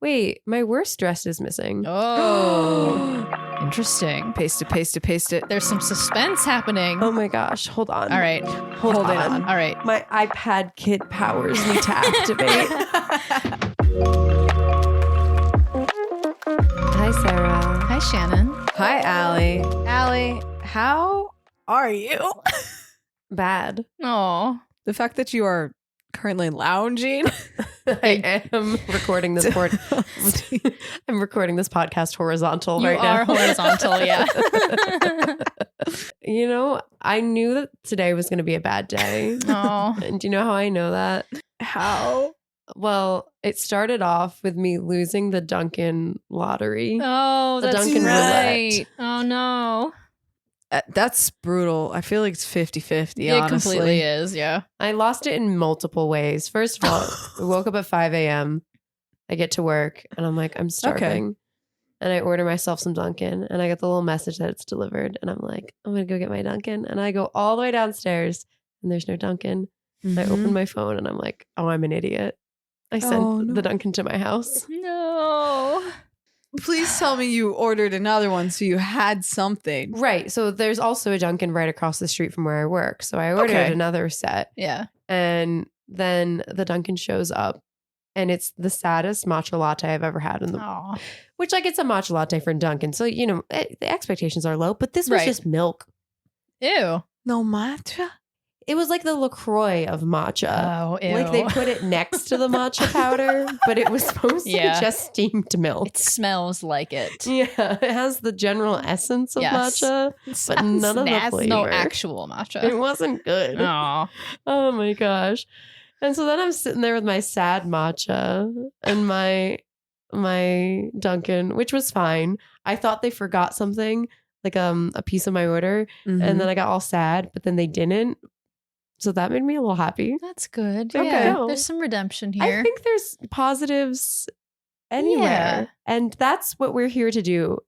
Wait, my worst dress is missing. Oh, interesting. Paste it. There's some suspense happening. Oh my gosh. Hold on. All right. Hold it on. All right. My iPad kid powers need to activate. Hi, Sarah. Hi, Shannon. Hi, Allie. Allie, how are you? Bad. Oh, The fact that you are currently lounging. I am recording this I'm recording this podcast horizontal you right now. are horizontal, yeah. You know, I knew that today was going to be a bad day. Oh, And do you know how I know that? How? Well, it started off with me losing the Dunkin' lottery. oh, The that's Dunkin' right. roulette. Oh no, That's brutal. I feel like it's 50-50, it honestly. completely is. Yeah. I lost it in multiple ways. First of all, I woke up at 5 a.m. I get to work and I'm like, I'm starving. And I order myself some Dunkin' and I get the little message that it's delivered. And I'm like, I'm going to go get my Dunkin'. And I go all the way downstairs and there's no Dunkin'. And I open my phone and I'm like, oh, I'm an idiot. I sent the Dunkin' to my house. No. Please tell me you ordered another one so you had something. Right. So there's also a Dunkin' right across the street from where I work. So I ordered another set. Yeah. And then the Dunkin' shows up. And it's the saddest matcha latte I've ever had in the Oh. which like it's a matcha latte for Dunkin'. So, you know, the expectations are low, but this was Right. just milk. Ew. No matcha? It was like the LaCroix of matcha. Oh, ew. Like they put it next to the matcha powder, but it was supposed to be Yeah. just steamed milk. It smells like it. Yeah, it has the general essence of Yes. matcha, but none of the flavor. No actual matcha. It wasn't good. Oh. Oh my gosh. And so then I'm sitting there with my sad matcha and my Dunkin', which was fine. I thought they forgot something, like a piece of my order, and then I got all sad, but then they didn't. So that made me a little happy. That's good. Okay. Yeah. There's some redemption here. I think there's positives anywhere. Yeah. And that's what we're here to do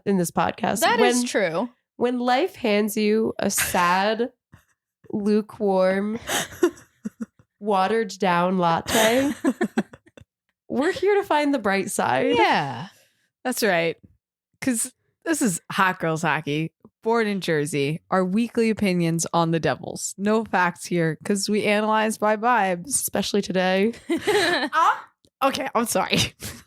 in this podcast. That is true. When life hands you a sad, lukewarm, watered down latte, we're here to find the bright side. Yeah. That's right. Because this is Hot Girls Hockey, born in Jersey. Our weekly opinions on the Devils. No facts here because we analyze by vibes. Especially today. Okay, I'm sorry.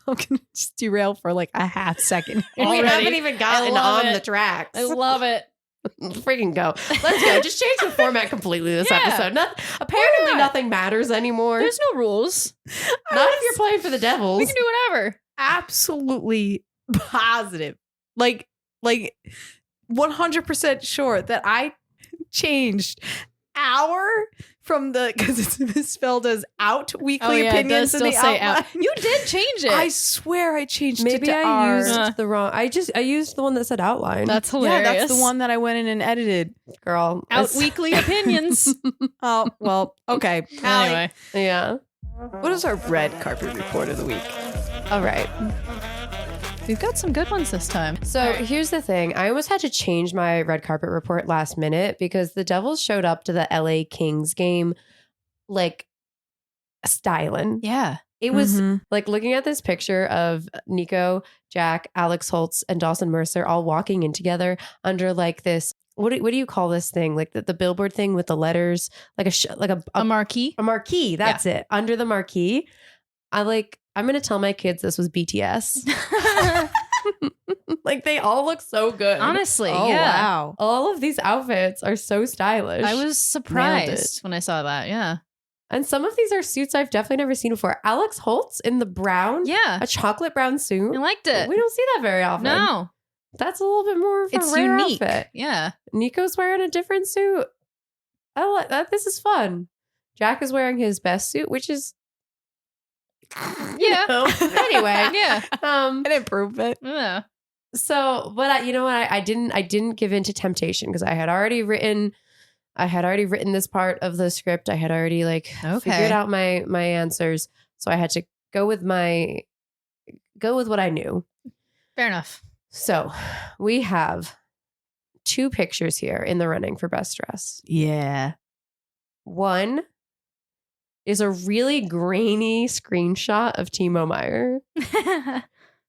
I'm going to just derail for like a half second. We Already. haven't even gotten love on it. the tracks. I love it. Freaking go. Let's go. Just change the format completely this Yeah. episode. Apparently not? nothing matters anymore. There's no rules. Not if you're playing for the Devils. We can do whatever. Absolutely positive. Like 100% sure that I changed our from the, because it's misspelled as out weekly opinions in the outline. You did change it. I swear I changed Maybe it to I our. used the wrong. I used the one that said outline. That's Yeah, hilarious. that's the one that I went in and edited. girl. Out It's- weekly opinions. Oh, well, okay. Allie, Anyway. Yeah. what is our red carpet report of the week? All right. We've got some good ones this time. So here's the thing. I almost had to change my red carpet report last minute because the Devils showed up to the LA Kings game like styling. Yeah. It was like looking at this picture of Nico, Jack, Alex Holtz, and Dawson Mercer all walking in together under like this. What do you call this thing? Like the billboard thing with the letters, like A marquee. a marquee. That's it. Under the marquee. I'm going to tell my kids this was BTS. Like they all look so good. Honestly, Oh, yeah. wow. All of these outfits are so stylish. I was surprised when I saw that. Yeah. And some of these are suits I've definitely never seen before. Alex Holtz in the brown. Yeah. A chocolate brown suit. I liked it. We don't see that very often. No. That's a little bit more of a It's rare unique. outfit. Yeah. Nico's wearing a different suit. I like that. This is fun. Jack is wearing his best suit, which is Yeah. anyway. Yeah. An improvement. Yeah. So, but you know what? I didn't give in to temptation because I had already written this part of the script. I had already figured out my answers. So I had to go with what I knew. Fair enough. So we have 2 pictures here in the running for best dress. Yeah. One is a really grainy screenshot of Timo Meyer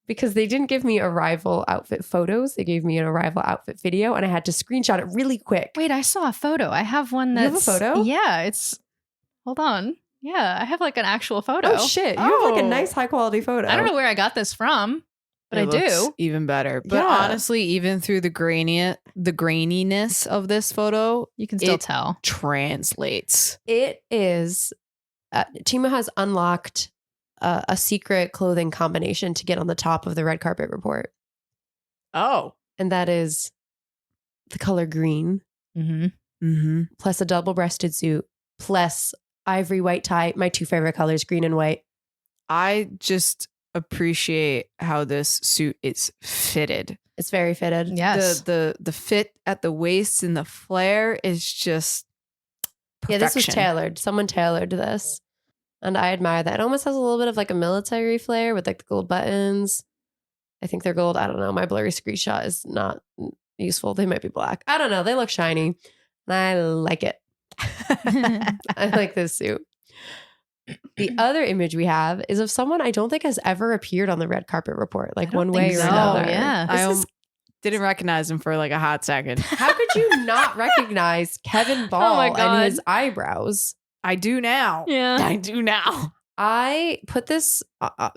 because they didn't give me arrival outfit photos. They gave me an arrival outfit video and I had to screenshot it really quick. Wait, I saw a photo. I have one You have that's... a photo? Yeah, it's... Hold on. Yeah, I have like an actual photo. Oh, shit. You have like a nice high quality photo. I don't know where I got this from, but It I looks do. even better. But Yeah. honestly, even through the graininess of this photo, You can still it tell. translates. It is. Timo has unlocked a secret clothing combination to get on the top of the red carpet report. Oh. And that is the color green Mm-hmm. plus a double breasted suit plus ivory white tie. My two favorite colors, green and white. I just appreciate how this suit is fitted. It's very fitted. Yes. The fit at the waist and the flare is just perfection. Yeah, this was tailored. Someone tailored this. And I admire that. It almost has a little bit of like a military flair with like the gold buttons. I think they're gold. I don't know. My blurry screenshot is not useful. They might be black. I don't know. They look shiny. And I like it. I like this suit. The other image we have is of someone I don't think has ever appeared on the red carpet report, like one way or so. another. Yeah. I didn't recognize him for like a hot second. How could you not recognize Kevin Ball my God. and his eyebrows? I do now. Yeah. I do now. I put this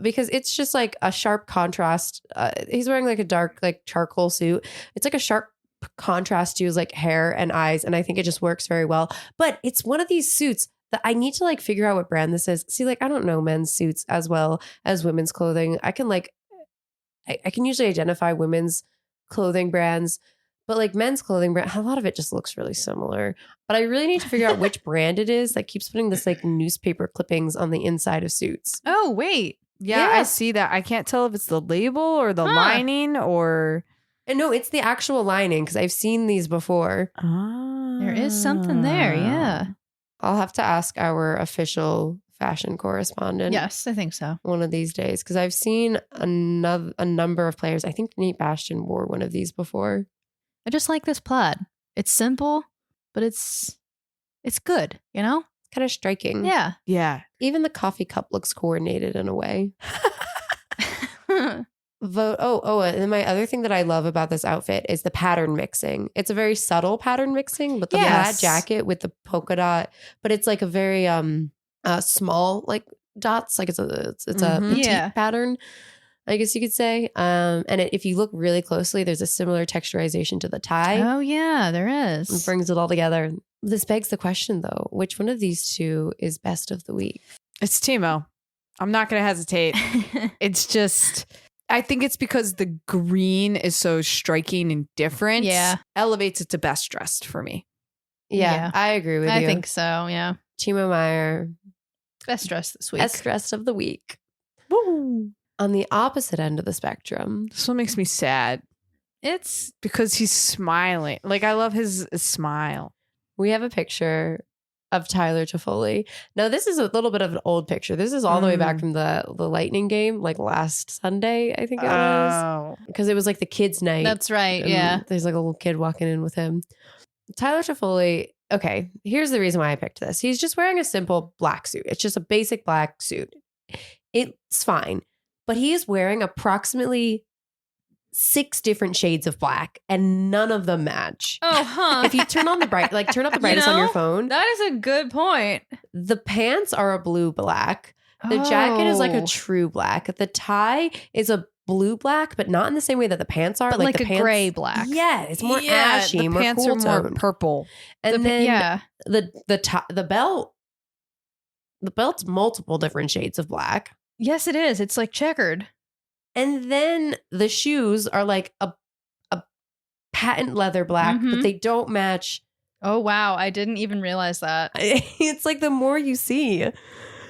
because it's just like a sharp contrast. He's wearing like a dark, like charcoal suit. It's like a sharp contrast to his like hair and eyes. And I think it just works very well. But it's one of these suits that I need to like figure out what brand this is. See, like, I don't know men's suits as well as women's clothing. I can like, I can usually identify women's clothing brands, but like men's clothing brand, a lot of it just looks really similar. But I really need to figure out which brand it is that keeps putting this like newspaper clippings on the inside of suits. Oh, wait. Yeah, Yeah. I see that. I can't tell if it's the label or the lining or... And no, it's the actual lining because I've seen these before. There is something there. Yeah. I'll have to ask our official fashion correspondent Yes, I think so. one of these days because I've seen a number of players. I think Nate Bastian wore one of these before. I just like this plaid. It's simple, but it's good, you know? Kind of striking. Yeah. Yeah. Even the coffee cup looks coordinated in a way. And then my other thing that I love about this outfit is the pattern mixing. It's a very subtle pattern mixing, but the plaid jacket with the polka dot, but it's like a very small like dots, like it's a petite pattern, I guess you could say. If you look really closely, there's a similar texturization to the tie. Oh, yeah, there It is. brings it all together. This begs the question though, which one of these two is best of the week? It's Timo. I'm not going to hesitate. It's just... I think it's because the green is so striking and different. Yeah. Elevates it to best dressed for me. Yeah. I agree with you. I think so, yeah. Timo Meyer, Best dressed this week. best dressed of the week. Woo. On the opposite end of the spectrum, This one makes me sad It's because he's smiling. Like, I love his smile. we have a picture of Tyler Toffoli. Now, this is a little bit of an old picture. This is all the way back from the Lightning game, like last Sunday, I think it was. Because it was like the kids' night. that's right. and Yeah. There's like a little kid walking in with him. Tyler Toffoli, okay, here's the reason why I picked this. He's just wearing a simple black suit. It's just a basic black suit. It's fine. But he is wearing approximately 6 different shades of black and none of them match. Oh, huh. If you turn up the brightness on your phone, That is a good point. the pants are a blue black. The jacket is like a Oh. true black. The tie is a blue black, but not in the same way that the pants are. But like the a pants, gray black. Yeah, it's more Yeah, ashy. The more pants cool are more toned. purple. And then yeah. the belt's multiple different shades of black. Yes, it is. It's like checkered. And then the shoes are like a patent leather black, but Mhm. they don't match. Oh, wow. I didn't even realize that. It's like the more you see.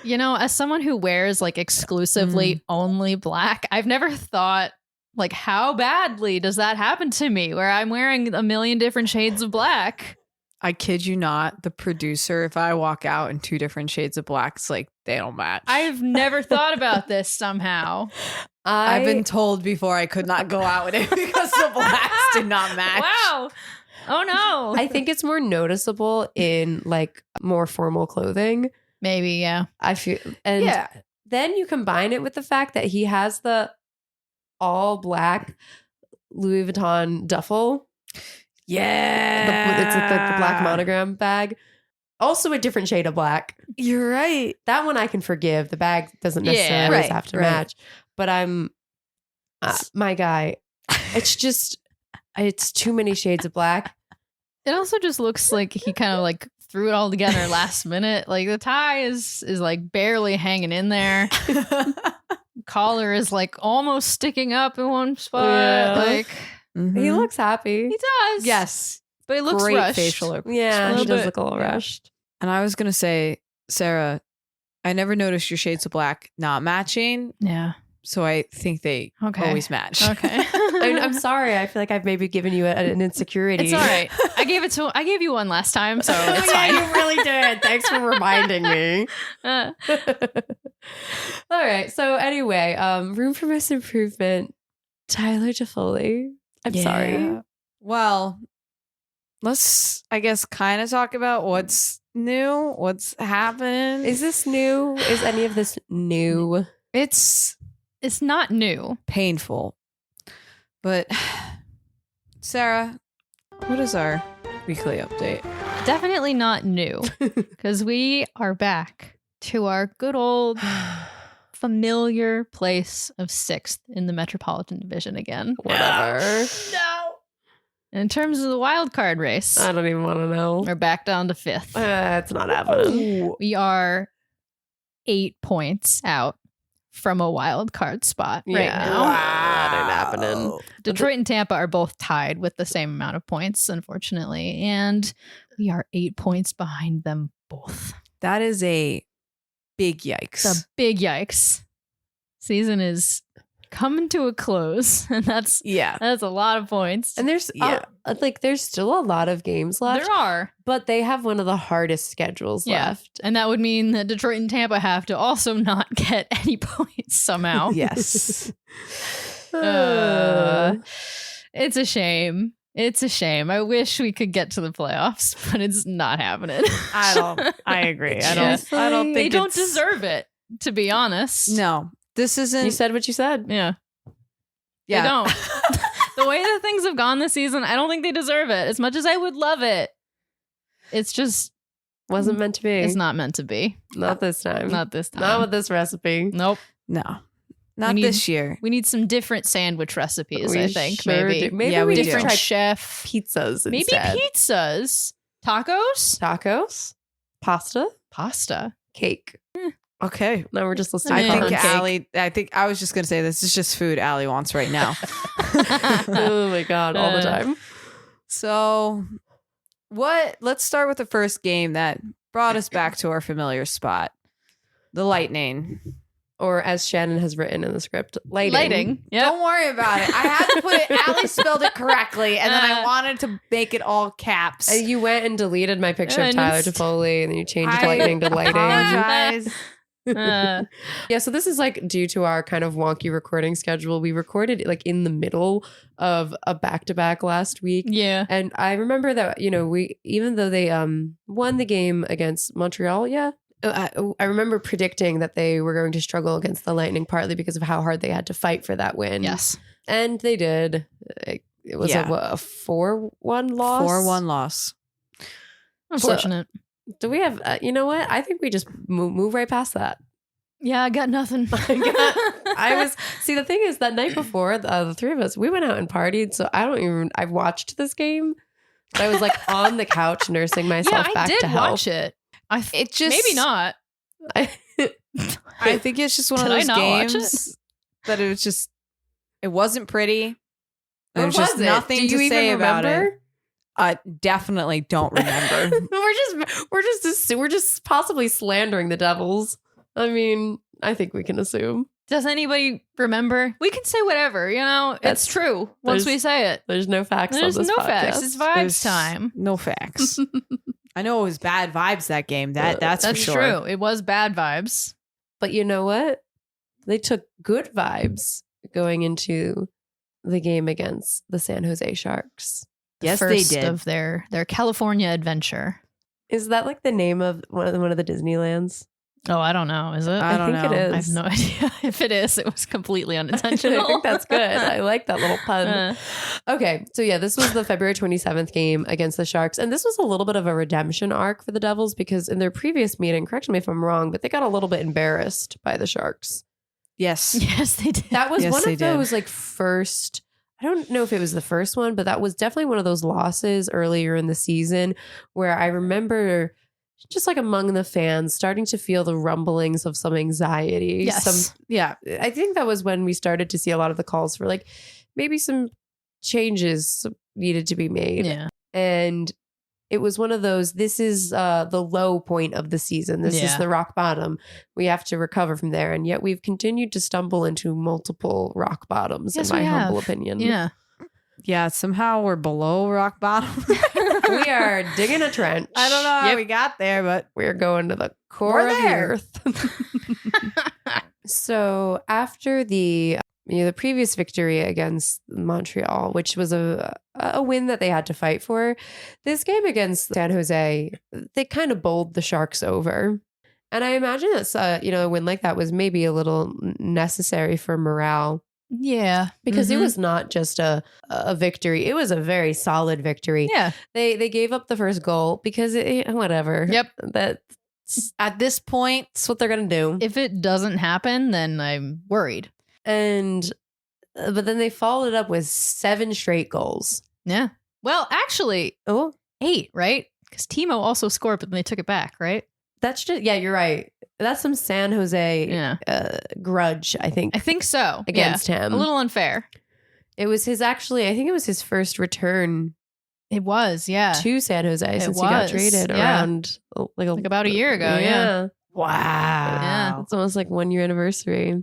You know, as someone who wears like exclusively only black, I've never thought like how badly does that happen to me where I'm wearing a million different shades of black. I kid you not. The producer, if I walk out in 2 different shades of black, it's like they don't match. I've never thought about this somehow. I've been told before I could not go out with it because the blacks did not match. Wow. Oh no. I think it's more noticeable in like more formal clothing. Maybe, yeah. I feel, and then you combine it with the fact that he has the all black Louis Vuitton duffel. Yeah. It's like the black monogram bag. Also a different shade of black. You're right. That one I can forgive. The bag doesn't necessarily always have to match. But I'm, my guy, it's too many shades of black. It also just looks like he kind of like threw it all together last minute. Like the tie is like barely hanging in there. Collar is like almost sticking up in one spot. Yeah. Like He looks happy. he does. Yes. But it looks Great rushed. facial Yeah, he does look a little Yeah. rushed. And I was going to say, Sarah, I never noticed your shades of black not matching. Yeah. So I think they always match. Okay. I'm sorry. I feel like I've maybe given you an insecurity. It's all right. I gave you one last time, so it's fine. You really did. Thanks for reminding me. All right. So anyway, room for most improvement. Tyler Toffoli. I'm sorry. Well, let's, I guess, kind of talk about what's new, what's happening. Is this new? Is any of this new? It's not new. painful. But Sarah, what is our weekly update? Definitely not new, because we are back to our good old familiar place of 6th in the Metropolitan Division again. Whatever. No. In terms of the wild card race, I don't even want to know. we're back down to 5th. It's not happening. We are 8 points out from a wild card spot right now. That ain't happening. Detroit and Tampa are both tied with the same amount of points, unfortunately, and we are 8 points behind them both. That is a big yikes. It's a big yikes. Season is coming to a close, and that's a lot of points. And there's there's still a lot of games left. There are, but they have one of the hardest schedules left. And that would mean that Detroit and Tampa have to also not get any points somehow. Yes. It's a shame. It's a shame. I wish we could get to the playoffs, but it's not happening. I agree. I don't think they don't deserve it, to be honest. No. This isn't. You said what you said. Yeah. Yeah. They don't. The way that things have gone this season, I don't think they deserve it. As much as I would love it, it's just wasn't meant to be. It's not meant to be. Not this time. Not this time. Not with this recipe. Nope. No. Not this year. We need some different sandwich recipes, I think. Sure maybe. do. Maybe Yeah, we different do. chef. Pizzas Maybe instead. pizzas. Tacos? Tacos. Pasta. Pasta. Cake. Okay. No, we're just listening I to think cake. I was just going to say this is just food Allie wants right now. Oh my God. All the time. So let's start with the first game that brought us back to our familiar spot. The Lightning. Or as Shannon has written in the script, lighting. Yep. Don't worry about it. I had to put it, Allie spelled it correctly, and then I wanted to make it all caps. And you went and deleted my picture of And Tyler it's- Toffoli, and then you changed lightning to lighting. Apologize. Yeah, so this is like due to our kind of wonky recording schedule. We recorded like in the middle of a back-to-back last week. Yeah. And I remember that, we, even though they won the game against Montreal, I remember predicting that they were going to struggle against the Lightning partly because of how hard they had to fight for that win. Yes. And they did. It was a 4-1 loss? 4-1 loss. Unfortunate. Do we have, you know what? I think we just move right past that. Yeah, I got nothing. See, the thing is that night before, the three of us, we went out and partied. So I watched this game. But I was like on the couch nursing myself back to health. I did watch it. Maybe not. I think it's just one of Did I those not watch games that it wasn't pretty. What There's just was it? nothing Do you to say even about remember? it. I definitely don't remember. we're just possibly slandering the Devils. I mean, I think we can assume. Does anybody remember? We can say whatever, it's true once we say it. There's no facts There's on this no podcast. facts. It's vibes time. No facts. I know it was bad vibes that game. That's for sure. True. It was bad vibes. But you know what? They took good vibes going into the game against the San Jose Sharks. Yes, First they did. of their California adventure. Is that like the name of one of the Disneylands? Oh, I don't know. Is it? I don't think know. it is. I have no idea. If it is, it was completely unintentional. I think that's good. I like that little pun. Okay. So yeah, this was the February 27th game against the Sharks. And this was a little bit of a redemption arc for the Devils because in their previous meeting, correct me if I'm wrong, but they got a little bit embarrassed by the Sharks. Yes. Yes, they did. That was Yes, one they of did. those like first, I don't know if it was the first one, but that was definitely one of those losses earlier in the season where I remember just like among the fans starting to feel the rumblings of some anxiety. Yes. Yeah. I think that was when we started to see a lot of the calls for like maybe some changes needed to be made. Yeah. And it was one of those, this is the low point of the season. This is Yeah. the rock bottom. We have to recover from there. And yet we've continued to stumble into multiple rock bottoms, Yes, in my we have. humble opinion. Yeah. Yeah. Somehow we're below rock bottom. We are digging a trench. I don't know how Yep. we got there, but We're going to the core We're of the there. earth. So after the previous victory against Montreal, which was a win that they had to fight for, this game against San Jose, they kind of bowled the Sharks over. And I imagine that's a win like that was maybe a little necessary for morale Yeah. because it Mhm. was not just a victory; it was a very solid victory. Yeah. They gave up the first goal because whatever. Yep. That's at this point, that's what they're gonna do. If it doesn't happen, then I'm worried. And but then they followed it up with 7 straight goals. Yeah. Well, actually, Oh, 8, right? Because Timo also scored, but then they took it back, right? that's just you're right. That's some San Jose Yeah. grudge, I think, I think so. against him. A little unfair. It was his I think it was his first return It was, yeah. to San Jose since he got was, traded yeah. around like about a year ago, yeah. wow. Yeah. It's almost like 1 year anniversary.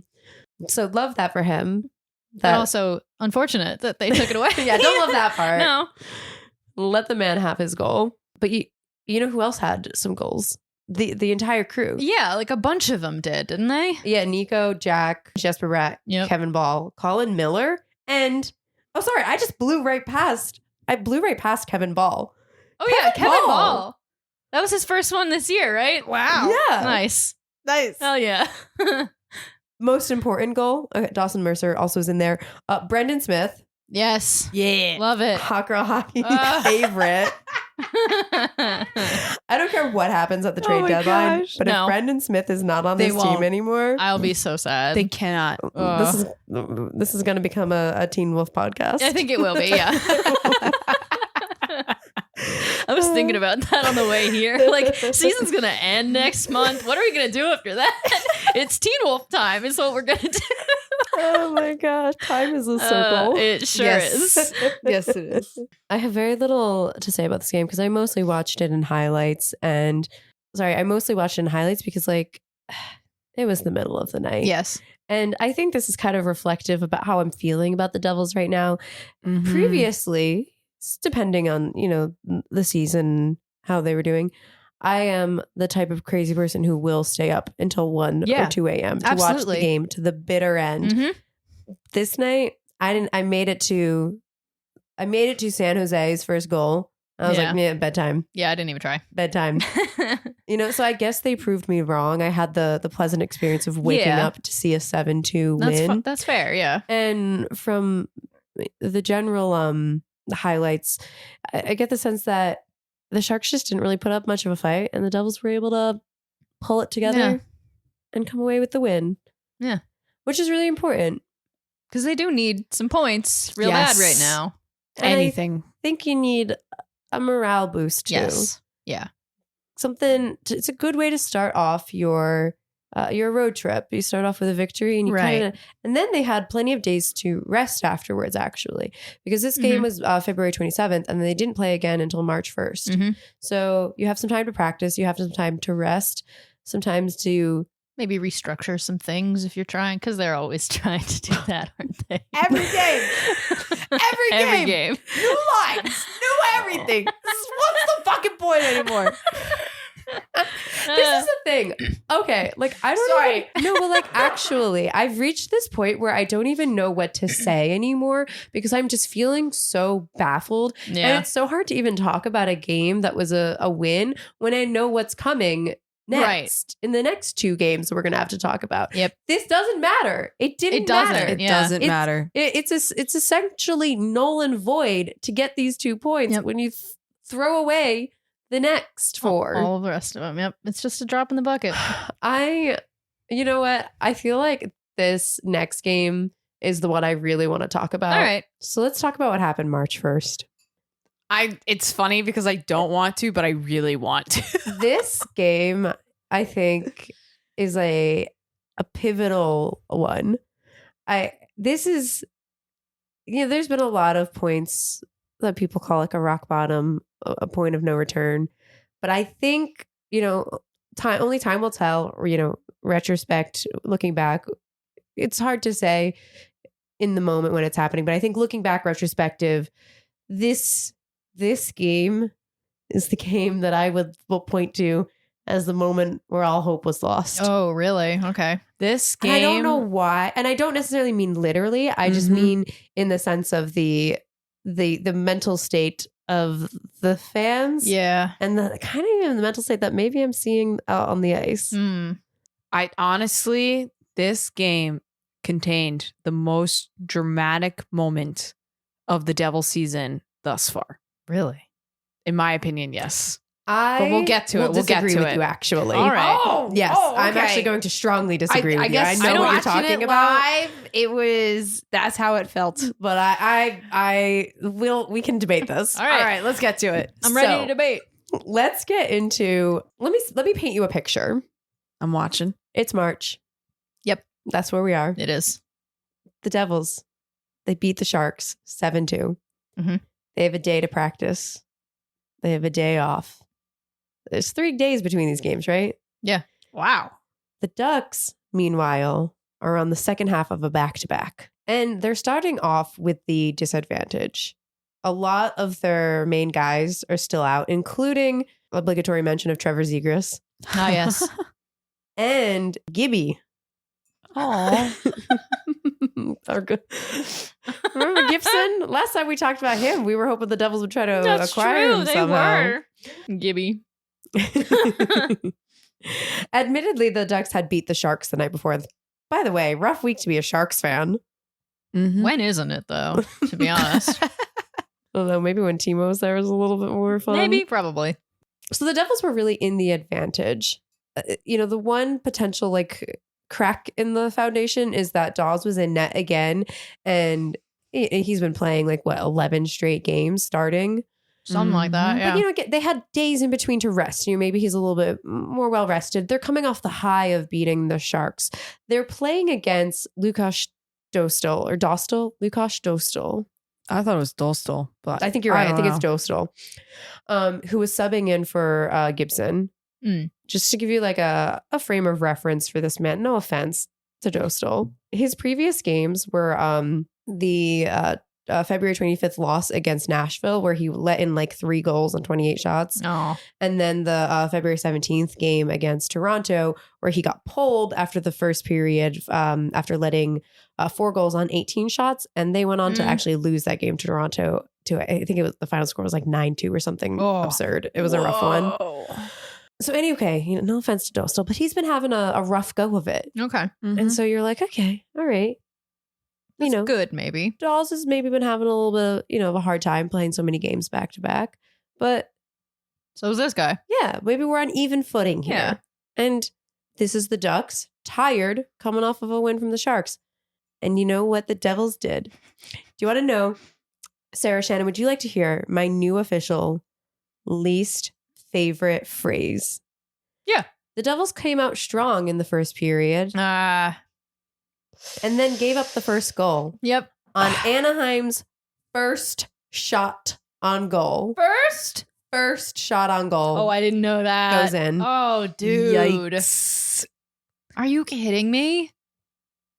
So love that for him. But also unfortunate that they took it away. Yeah, don't love that part. No. Let the man have his goal. But you know who else had some goals? The entire crew. Yeah, like a bunch of them did, didn't they? Yeah, Nico, Jack, Jesper Bratt, Yep. Kevin Ball, Colin Miller, and sorry, I blew right past Kevin Ball. Oh, yeah, Kevin Kevin Ball. Ball. That was his first one this year, right? Wow. Yeah. Nice. Nice. Hell yeah. Most important goal. Okay, Dawson Mercer also is in there. Brendan Smith, Yes. Yeah. Love it. Hot Girl Hockey Ah. favorite. I don't care what happens at the trade my deadline, gosh. but No. if Brendan Smith is not on They this won't. team anymore, I'll be so sad. They cannot. this is going to become a Teen Wolf podcast. I think it will be, yeah. I was thinking about that on the way here. Like, season's going to end next month. What are we going to do after that? It's Teen Wolf time is what we're going to do. Oh my gosh, time is a circle. It sure Yes. is. Yes, it is. I have very little to say about this game because I mostly watched it in highlights because like it was the middle of the night. Yes. And I think this is kind of reflective about how I'm feeling about the Devils right now. Mm-hmm. Previously, depending on, the season, how they were doing, I am the type of crazy person who will stay up until 1 Yeah, or 2 a.m. to watch absolutely. the game to the bitter end. Mhm. This night, I made it to San Jose's first goal. I was Yeah. like, bedtime. Yeah, I didn't even try. Bedtime. So I guess they proved me wrong. I had the pleasant experience of waking Yeah. up to see a 7-2 That's win. that's fair, yeah. And from the general highlights, I get the sense that the Sharks just didn't really put up much of a fight, and the Devils were able to pull it together Yeah. and come away with the win. Yeah. Which is really important. Because they do need some points real Yes. bad right now. And I Anything. think you need a morale boost too. Yes. Yeah. It's a good way to start off your road trip. You start off with a victory, and you Right. and then they had plenty of days to rest afterwards, actually, because this game was February 27th, and they didn't play again until March 1st. Mhm. So you have some time to practice. You have some time to rest. Sometimes to Maybe restructure some things if you're trying, because they're always trying to do that, aren't they? Every game. Every Every game. game. New lines. New everything. What's the fucking point anymore? this is the thing. Okay, like I don't Sorry. even, no, but like actually, I've reached this point where I don't even know what to say anymore because I'm just feeling so baffled. And Yeah. it's so hard to even talk about a game that was a win when I know what's coming next in the next 2 games we're going to have to talk about. Yep. This doesn't matter. It didn't matter. It doesn't matter. It's essentially null and void to get these 2 points when you throw away the next 4. All of the rest of them. Yep. It's just a drop in the bucket. You know what? I feel like this next game is the one I really want to talk about. All right. So let's talk about what happened March 1st. It's funny because I don't want to, but I really want to. This game, I think, is a pivotal one. There's been a lot of points that people call like a rock bottom, a point of no return. But I think, only time will tell, or, retrospect, looking back, it's hard to say in the moment when it's happening. But I think looking back, retrospective, this game is the game that I will point to as the moment where all hope was lost. Oh, really? Okay. This game. And I don't know why. And I don't necessarily mean literally. I just mean in the sense of the mental state of the fans. Yeah. And the kind of even the mental state that maybe I'm seeing out on the ice. I honestly, this game contained the most dramatic moment of the Devil season thus far. Really? In my opinion, yes. But we'll get to it. We'll get to with it. you, actually. All right. Oh, yes, okay. I'm actually going to strongly disagree with you. guess I know what you're talking about. Live, that's how it felt. But we can debate this. All right. All right, let's get to it. I'm ready to debate. Let's get into, let me paint you a picture. I'm watching. It's March. Yep. That's where we are. It is. The Devils, they beat the Sharks 7-2. They have a day to practice. They have a day off. There's 3 days between these games, right? Yeah. Wow. The Ducks, meanwhile, are on the second half of a back-to-back. And they're starting off with the disadvantage. A lot of their main guys are still out, including obligatory mention of Trevor Zegras. Ah, yes. And Gibby. Oh. Remember Gibson? Last time we talked about him, we were hoping the Devils would try to That's acquire true. him They somehow. were. Gibby. Admittedly, the Ducks had beat the Sharks the night before. By the way, rough week to be a Sharks fan. When isn't it, though, to be honest? Although maybe when Timo was there was a little bit more fun. Maybe, probably. So the Devils were really in the advantage. The one potential crack in the foundation is that Dawes was in net again, and he's been playing 11 straight games starting. Something like that, yeah. But they had days in between to rest. Maybe he's a little bit more well rested. They're coming off the high of beating the Sharks. They're playing against Lukas Dostal or Dostal. Lukas Dostal. I thought it was Dostal, but I think you're right. I think it's Dostal, who was subbing in for Gibson. Just to give you a frame of reference for this man. No offense to Dostal. His previous games were the February 25th loss against Nashville, where he let in 3 goals on 28 shots. Oh. And then the February 17th game against Toronto, where he got pulled after the first period after letting 4 goals on 18 shots. And they went on to actually lose that game to Toronto. I think the final score was 9-2 or something absurd. It was a rough one. So anyway, no offense to Dostal, but he's been having a rough go of it. Okay. And so you're like, okay, all right. That's good, maybe. Dawes has maybe been having a little bit, of a hard time playing so many games back to back. But so is this guy. Yeah, maybe we're on even footing here. Yeah. And this is the Ducks, tired, coming off of a win from the Sharks. And you know what the Devils did? Do you want to know, Sarah Shannon, would you like to hear my new official least favorite phrase? Yeah. The Devils came out strong in the first period. And then gave up the first goal. Yep. On Anaheim's first shot on goal. First shot on goal. Oh, I didn't know that. Goes in. Oh, dude. Yikes. Are you kidding me?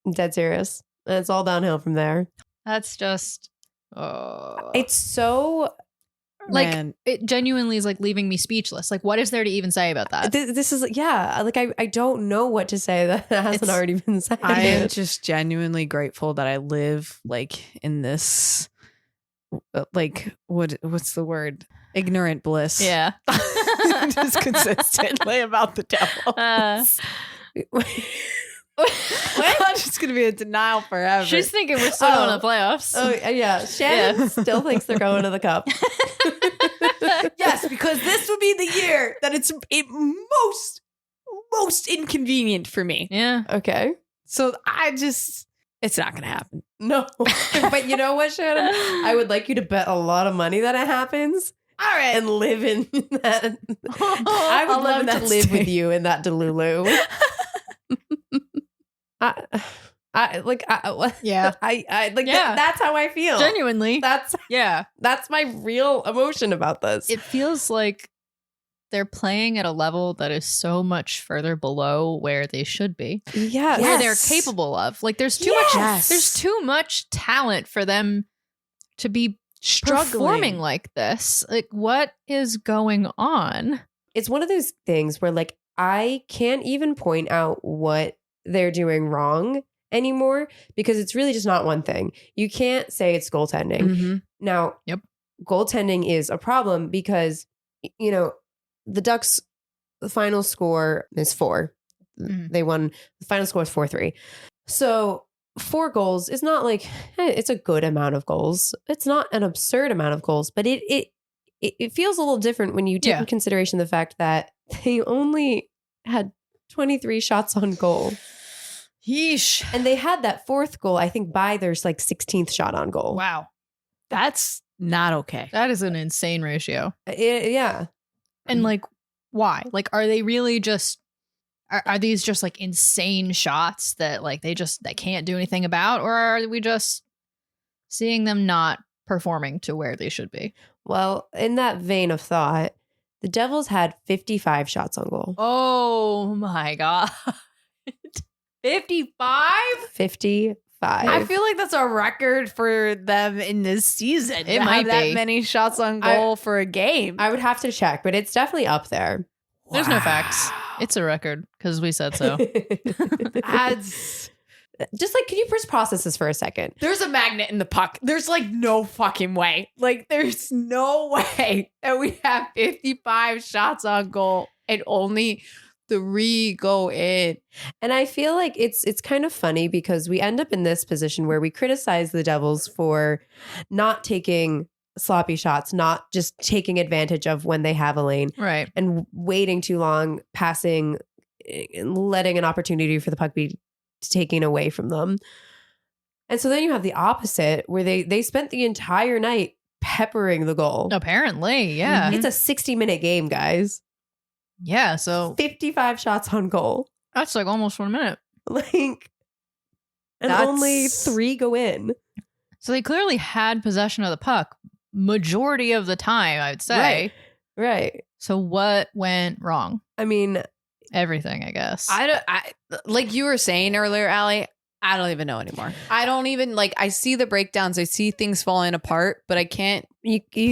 I'm dead serious. And it's all downhill from there. That's just... It's so... Man. It genuinely is leaving me speechless. What is there to even say about that? This is, I don't know what to say that hasn't already been said. I am just genuinely grateful that I live in this, what's the word? Ignorant bliss. Yeah. just consistently about the Devils. I'm just gonna be in denial forever. She's thinking we're still going to the playoffs. Oh yeah, Shannon still thinks they're going to the Cup. Yes, because this would be the year that it's most inconvenient for me. Yeah. Okay. So it's not gonna happen. No. But you know what, Shannon? I would like you to bet a lot of money that it happens. All right. And live in that. I would love to live with you in that Delulu. That's how I feel. Genuinely. That's my real emotion about this. It feels like they're playing at a level that is so much further below where they should be. Yes. Where they're capable of. Like there's too much talent for them to be performing like this. Like what is going on? It's one of those things where like I can't even point out what they're doing wrong anymore because it's really just not one thing. You can't say it's goaltending. Mm-hmm. Now, goaltending is a problem because, you know, the Ducks, the final score is 4. Mm-hmm. They won. The final score is 4-3. So 4 goals is not like, it's a good amount of goals. It's not an absurd amount of goals, but it feels a little different when you take in consideration the fact that they only had 23 shots on goal. Yeesh. And they had that 4th goal, I think, by their like 16th shot on goal. Wow. That's not okay. That is an insane ratio. Yeah. And like, why? Like, are they really just, are these just like insane shots that like they can't do anything about? Or are we just seeing them not performing to where they should be? Well, in that vein of thought, the Devils had 55 shots on goal. Oh my God. 55? 55. I feel like that's a record for them in this season. It might be that many shots on goal for a game. I would have to check, but it's definitely up there. There's no facts. It's a record because we said so. That's just like, can you first process this for a second? There's a magnet in the puck. There's like no fucking way. Like there's no way that we have 55 shots on goal and only 3 go in. And I feel like it's kind of funny because we end up in this position where we criticize the Devils for not taking sloppy shots, not just taking advantage of when they have a lane. Right. And waiting too long, passing, letting an opportunity for the puck be taken away from them. And so then you have the opposite where they spent the entire night peppering the goal. Apparently, yeah. It's a 60-minute game, guys. Yeah, so 55 shots on goal. That's like almost 1 minute. Like, and only 3 go in. So they clearly had possession of the puck majority of the time, I would say. Right. So what went wrong? I mean, everything, I guess. I like you were saying earlier, Allie, I don't even know anymore. I don't even like, I see the breakdowns. I see things falling apart, but I can't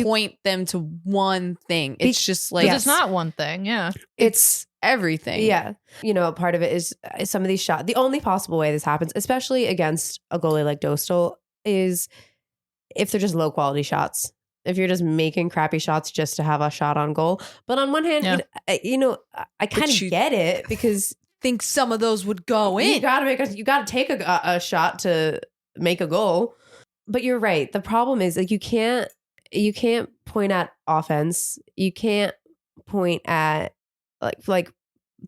point them to one thing. It's just like, it's not one thing. Yeah. It's everything. Yeah. You know, part of it is some of these shots. The only possible way this happens, especially against a goalie like Dostal, is if they're just low quality shots. If you're just making crappy shots just to have a shot on goal. But on one hand, you know, I kind of get it because think some of those would go in. You gotta take a shot to make a goal. But you're right. The problem is like you can't point at offense. You can't point at like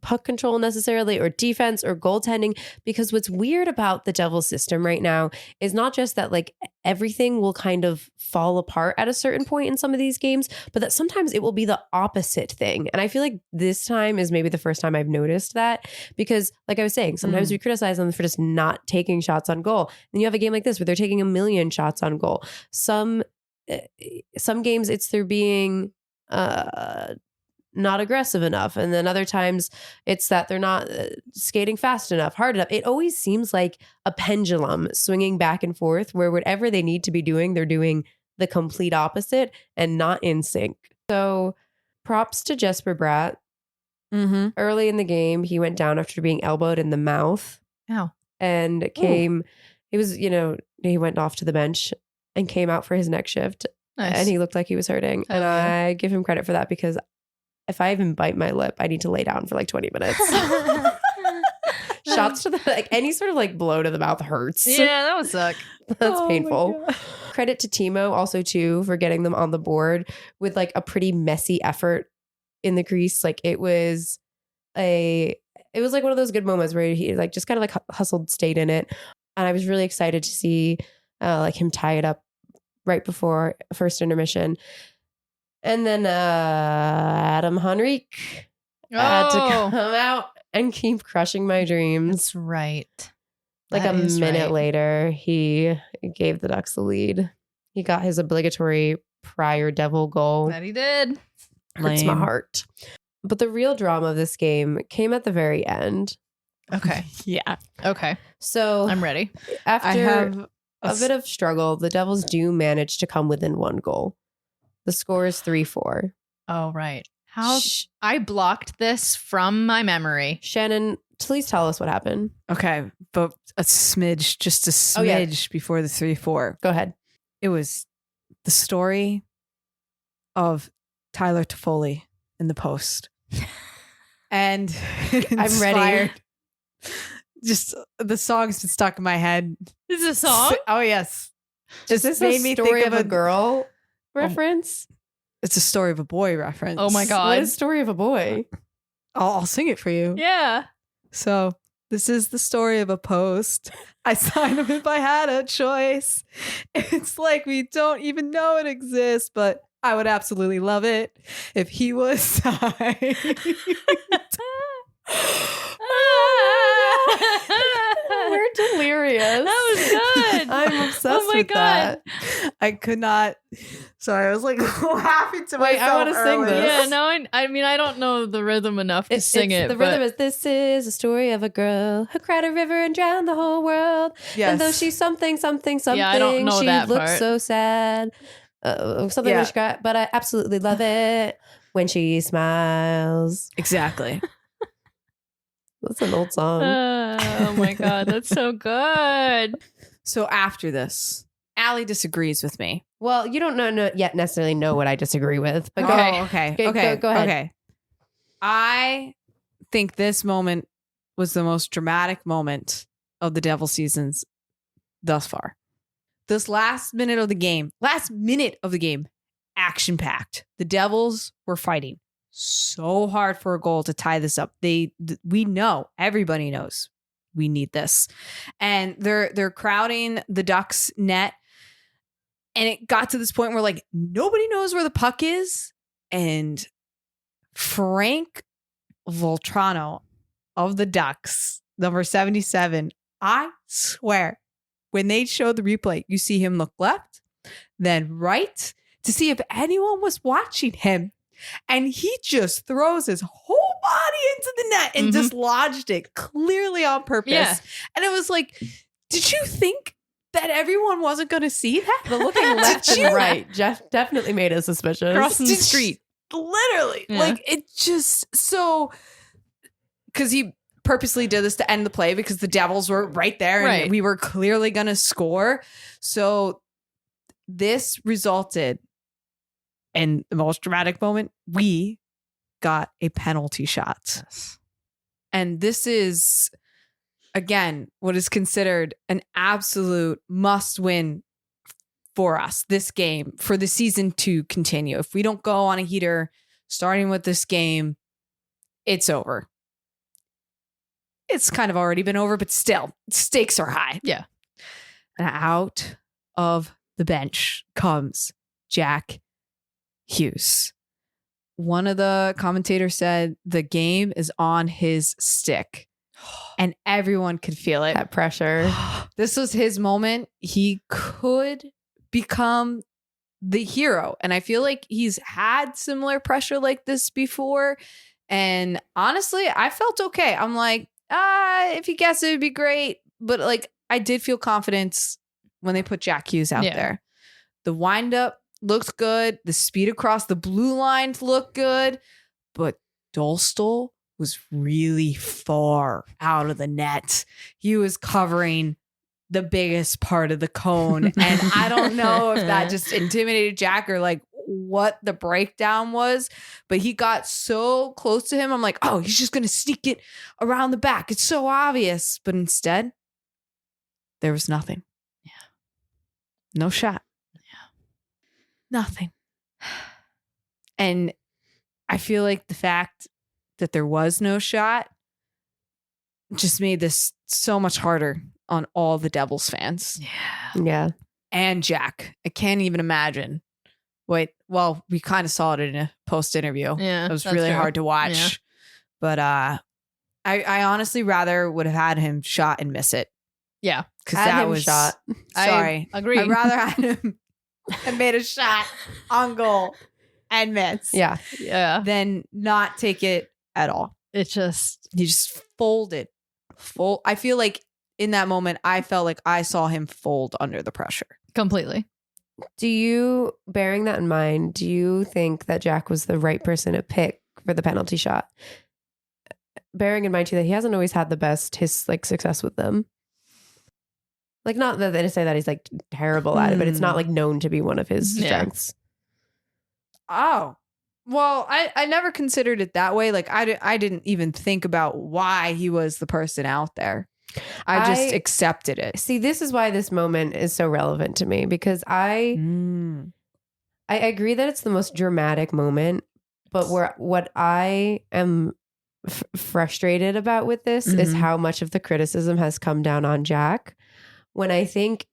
puck control necessarily or defense or goaltending, because what's weird about the Devils system right now is not just that like everything will kind of fall apart at a certain point in some of these games, but that sometimes it will be the opposite thing. And I feel like this time is maybe the first time I've noticed that, because like I was saying, sometimes we criticize them for just not taking shots on goal. Then you have a game like this where they're taking 1 million shots on goal. Some games it's they're being not aggressive enough. And then other times it's that they're not skating fast enough, hard enough. It always seems like a pendulum swinging back and forth where whatever they need to be doing, they're doing the complete opposite and not in sync. So props to Jesper Bratt. Early in the game, he went down after being elbowed in the mouth. Ow. And he went off to the bench and came out for his next shift. Nice. And he looked like he was hurting. And I give him credit for that because if I even bite my lip, I need to lay down for like 20 minutes. Shots to the like any sort of like blow to the mouth hurts. Yeah, that would suck. That's painful. Credit to Timo also too for getting them on the board with like a pretty messy effort in the crease. Like it was like one of those good moments where he like just kind of like hustled, stayed in it. And I was really excited to see like him tie it up right before first intermission. And then Adam Henrique had to come out and keep crushing my dreams. That's right. Like a minute later, he gave the Ducks the lead. He got his obligatory prior Devil goal. That he did. Hurts my heart. But the real drama of this game came at the very end. Okay. Yeah. Okay. So I'm ready. After a bit of struggle, the Devils do manage to come within one goal. The score is 3-4. Oh, right. How I blocked this from my memory. Shannon, please tell us what happened. Okay, but just a smidge before the 3-4. Go ahead. It was the story of Tyler Toffoli in the post. And I'm ready. Just the song's been stuck in my head. Is this a song? Oh, yes. Is this a story of a girl reference? It's a story of a boy reference. Oh my God. What is story of a boy? I'll sing it for you. Yeah. So this is the story of a post. I signed him if I had a choice. It's like we don't even know it exists, but I would absolutely love it if he was signed. We're delirious. That was good. I'm obsessed with that. I could not. Sorry, I was like laughing to myself. I want to sing this. Yeah, no, I mean, I don't know the rhythm enough to sing it. The rhythm is, this is a story of a girl who cried a river and drowned the whole world. Yes. And though she's something, yeah, I don't know she that looks part. so sad. Something when she cried, but I absolutely love it when she smiles. Exactly. That's an old song. Oh my God, that's so good. So after this, Allie disagrees with me. Well, you don't yet necessarily know what I disagree with, but Okay. Go ahead. Okay. I think this moment was the most dramatic moment of the Devil seasons thus far. This last minute of the game, action packed. The Devils were fighting so hard for a goal to tie this up. We know, everybody knows we need this. And they're crowding the Ducks net. And it got to this point where like nobody knows where the puck is. And Frank Voltrano of the Ducks, number 77, I swear, when they show the replay, you see him look left, then right to see if anyone was watching him. And he just throws his whole body into the net and dislodged it clearly on purpose. Yeah. And it was like, did you think that everyone wasn't going to see that? The looking left and right Jeff definitely made us suspicious. Crossing the street. Literally. Yeah. Like it just so, because he purposely did this to end the play because the Devils were right there and we were clearly going to score. So this resulted in the most dramatic moment. We got a penalty shot. Yes. And this is, again, what is considered an absolute must-win for us, this game, for the season to continue. If we don't go on a heater starting with this game, it's over. It's kind of already been over, but still, stakes are high. Yeah. And out of the bench comes Jack Hughes. One of the commentators said the game is on his stick and everyone could feel it. That pressure. This was his moment. He could become the hero. And I feel like he's had similar pressure like this before. And honestly, I felt okay. I'm like, if he gets it, it'd be great. But like, I did feel confidence when they put Jack Hughes out there. The windup looked good. The speed across the blue line looked good. But Dolstol was really far out of the net. He was covering the biggest part of the cone. And I don't know if that just intimidated Jack or like what the breakdown was, but he got so close to him. I'm like, oh, he's just going to sneak it around the back. It's so obvious. But instead, there was nothing. Yeah. No shot. Yeah. Nothing. And I feel like the fact that there was no shot just made this so much harder on all the Devils fans. Yeah. And Jack. I can't even imagine. Well, we kind of saw it in a post interview. Yeah. It was really hard to watch. Yeah. But I honestly rather would have had him shot and miss it. Yeah. Because that was shot. Sorry. I agree. I'd rather have him and made a shot on goal and miss. Yeah. Yeah. Than not take it at all. It just He just folded. I feel like in that moment, I felt like I saw him fold under the pressure. completely. Do you, bearing that in mind, do you think that Jack was the right person to pick for the penalty shot? Bearing in mind too that he hasn't always had the best success with them. Like, not that to say that he's like terrible at it, but it's not like known to be one of his strengths. Oh, well, I never considered it that way. Like, I didn't even think about why he was the person out there. I just accepted it. See, this is why this moment is so relevant to me, because I agree that it's the most dramatic moment, but what I am frustrated about with this is how much of the criticism has come down on Jack, when I think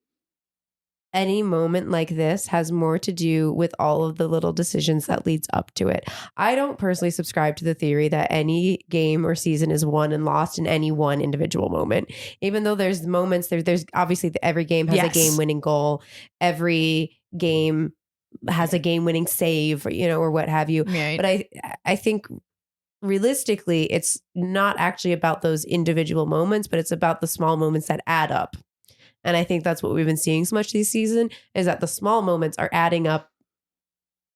any moment like this has more to do with all of the little decisions that leads up to it. I don't personally subscribe to the theory that any game or season is won and lost in any one individual moment. Even though there's moments, there's obviously every game has a game-winning goal. Every game has a game-winning save, or what have you. Right. But I think realistically, it's not actually about those individual moments, but it's about the small moments that add up. And I think that's what we've been seeing so much this season, is that the small moments are adding up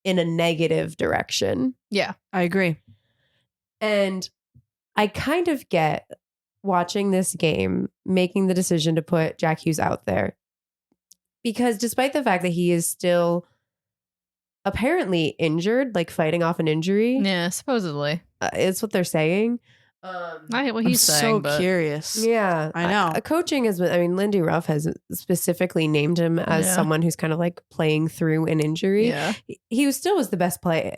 in a negative direction. Yeah, I agree. And I kind of get watching this game, making the decision to put Jack Hughes out there, because despite the fact that he is still apparently injured, like fighting off an injury. Yeah, supposedly. It's what they're saying. I hate what he's saying. So curious. Yeah, I know. Coaching has been, Lindy Ruff has specifically named him as someone who's kind of like playing through an injury. Yeah. He was the best player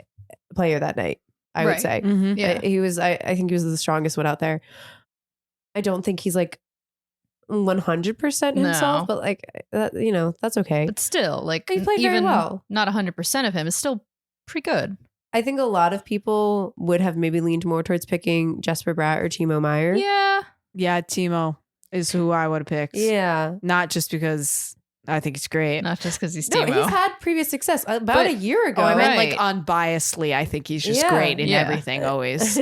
that night, I would say. Mm-hmm. Yeah. He was, I think he was the strongest one out there. I don't think he's like 100% himself, but like, that's okay. But still, like, He played very even well. Not 100% of him is still pretty good. I think a lot of people would have maybe leaned more towards picking Jesper Bratt or Timo Meier. Yeah. Yeah, Timo is who I would have picked. Yeah. Not just because I think he's great. Not just because he's No, Timo. he's had previous success. About a year ago. I meant Right. like unbiasedly. I think he's just Yeah. great in Yeah. everything always.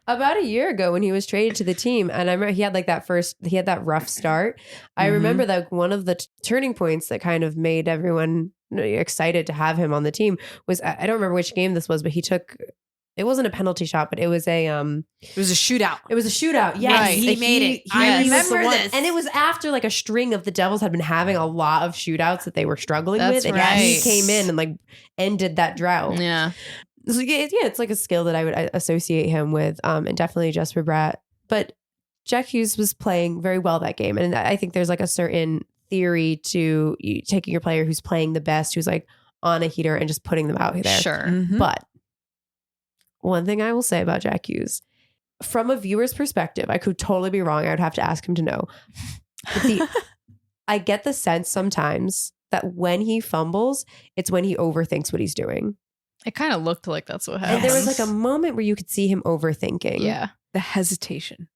About a year ago when he was traded to the team, and I remember he had that rough start. I remember that one of the turning points that kind of made everyone excited to have him on the team was, I don't remember which game this was, but it wasn't a penalty shot, but it was a It was a shootout. It was a shootout. Yes, Right. He made it. I was the remember one. this. And it was after like a string of the Devils had been having a lot of shootouts that they were struggling That's with, and he right. came in and like ended that drought. Yeah. So, it's like a skill that I would associate him with, and definitely Jesper Bratt. But Jack Hughes was playing very well that game, and I think there's like a certain theory to taking your player who's playing the best, who's like on a heater, and just putting them out there. Sure. Mhm. But one thing I will say about Jack Hughes, from a viewer's perspective, I could totally be wrong. I would have to ask him to know. But I get the sense sometimes that when he fumbles, it's when he overthinks what he's doing. It kind of looked like that's what happened. And there was like a moment where you could see him overthinking. Yeah. The hesitation.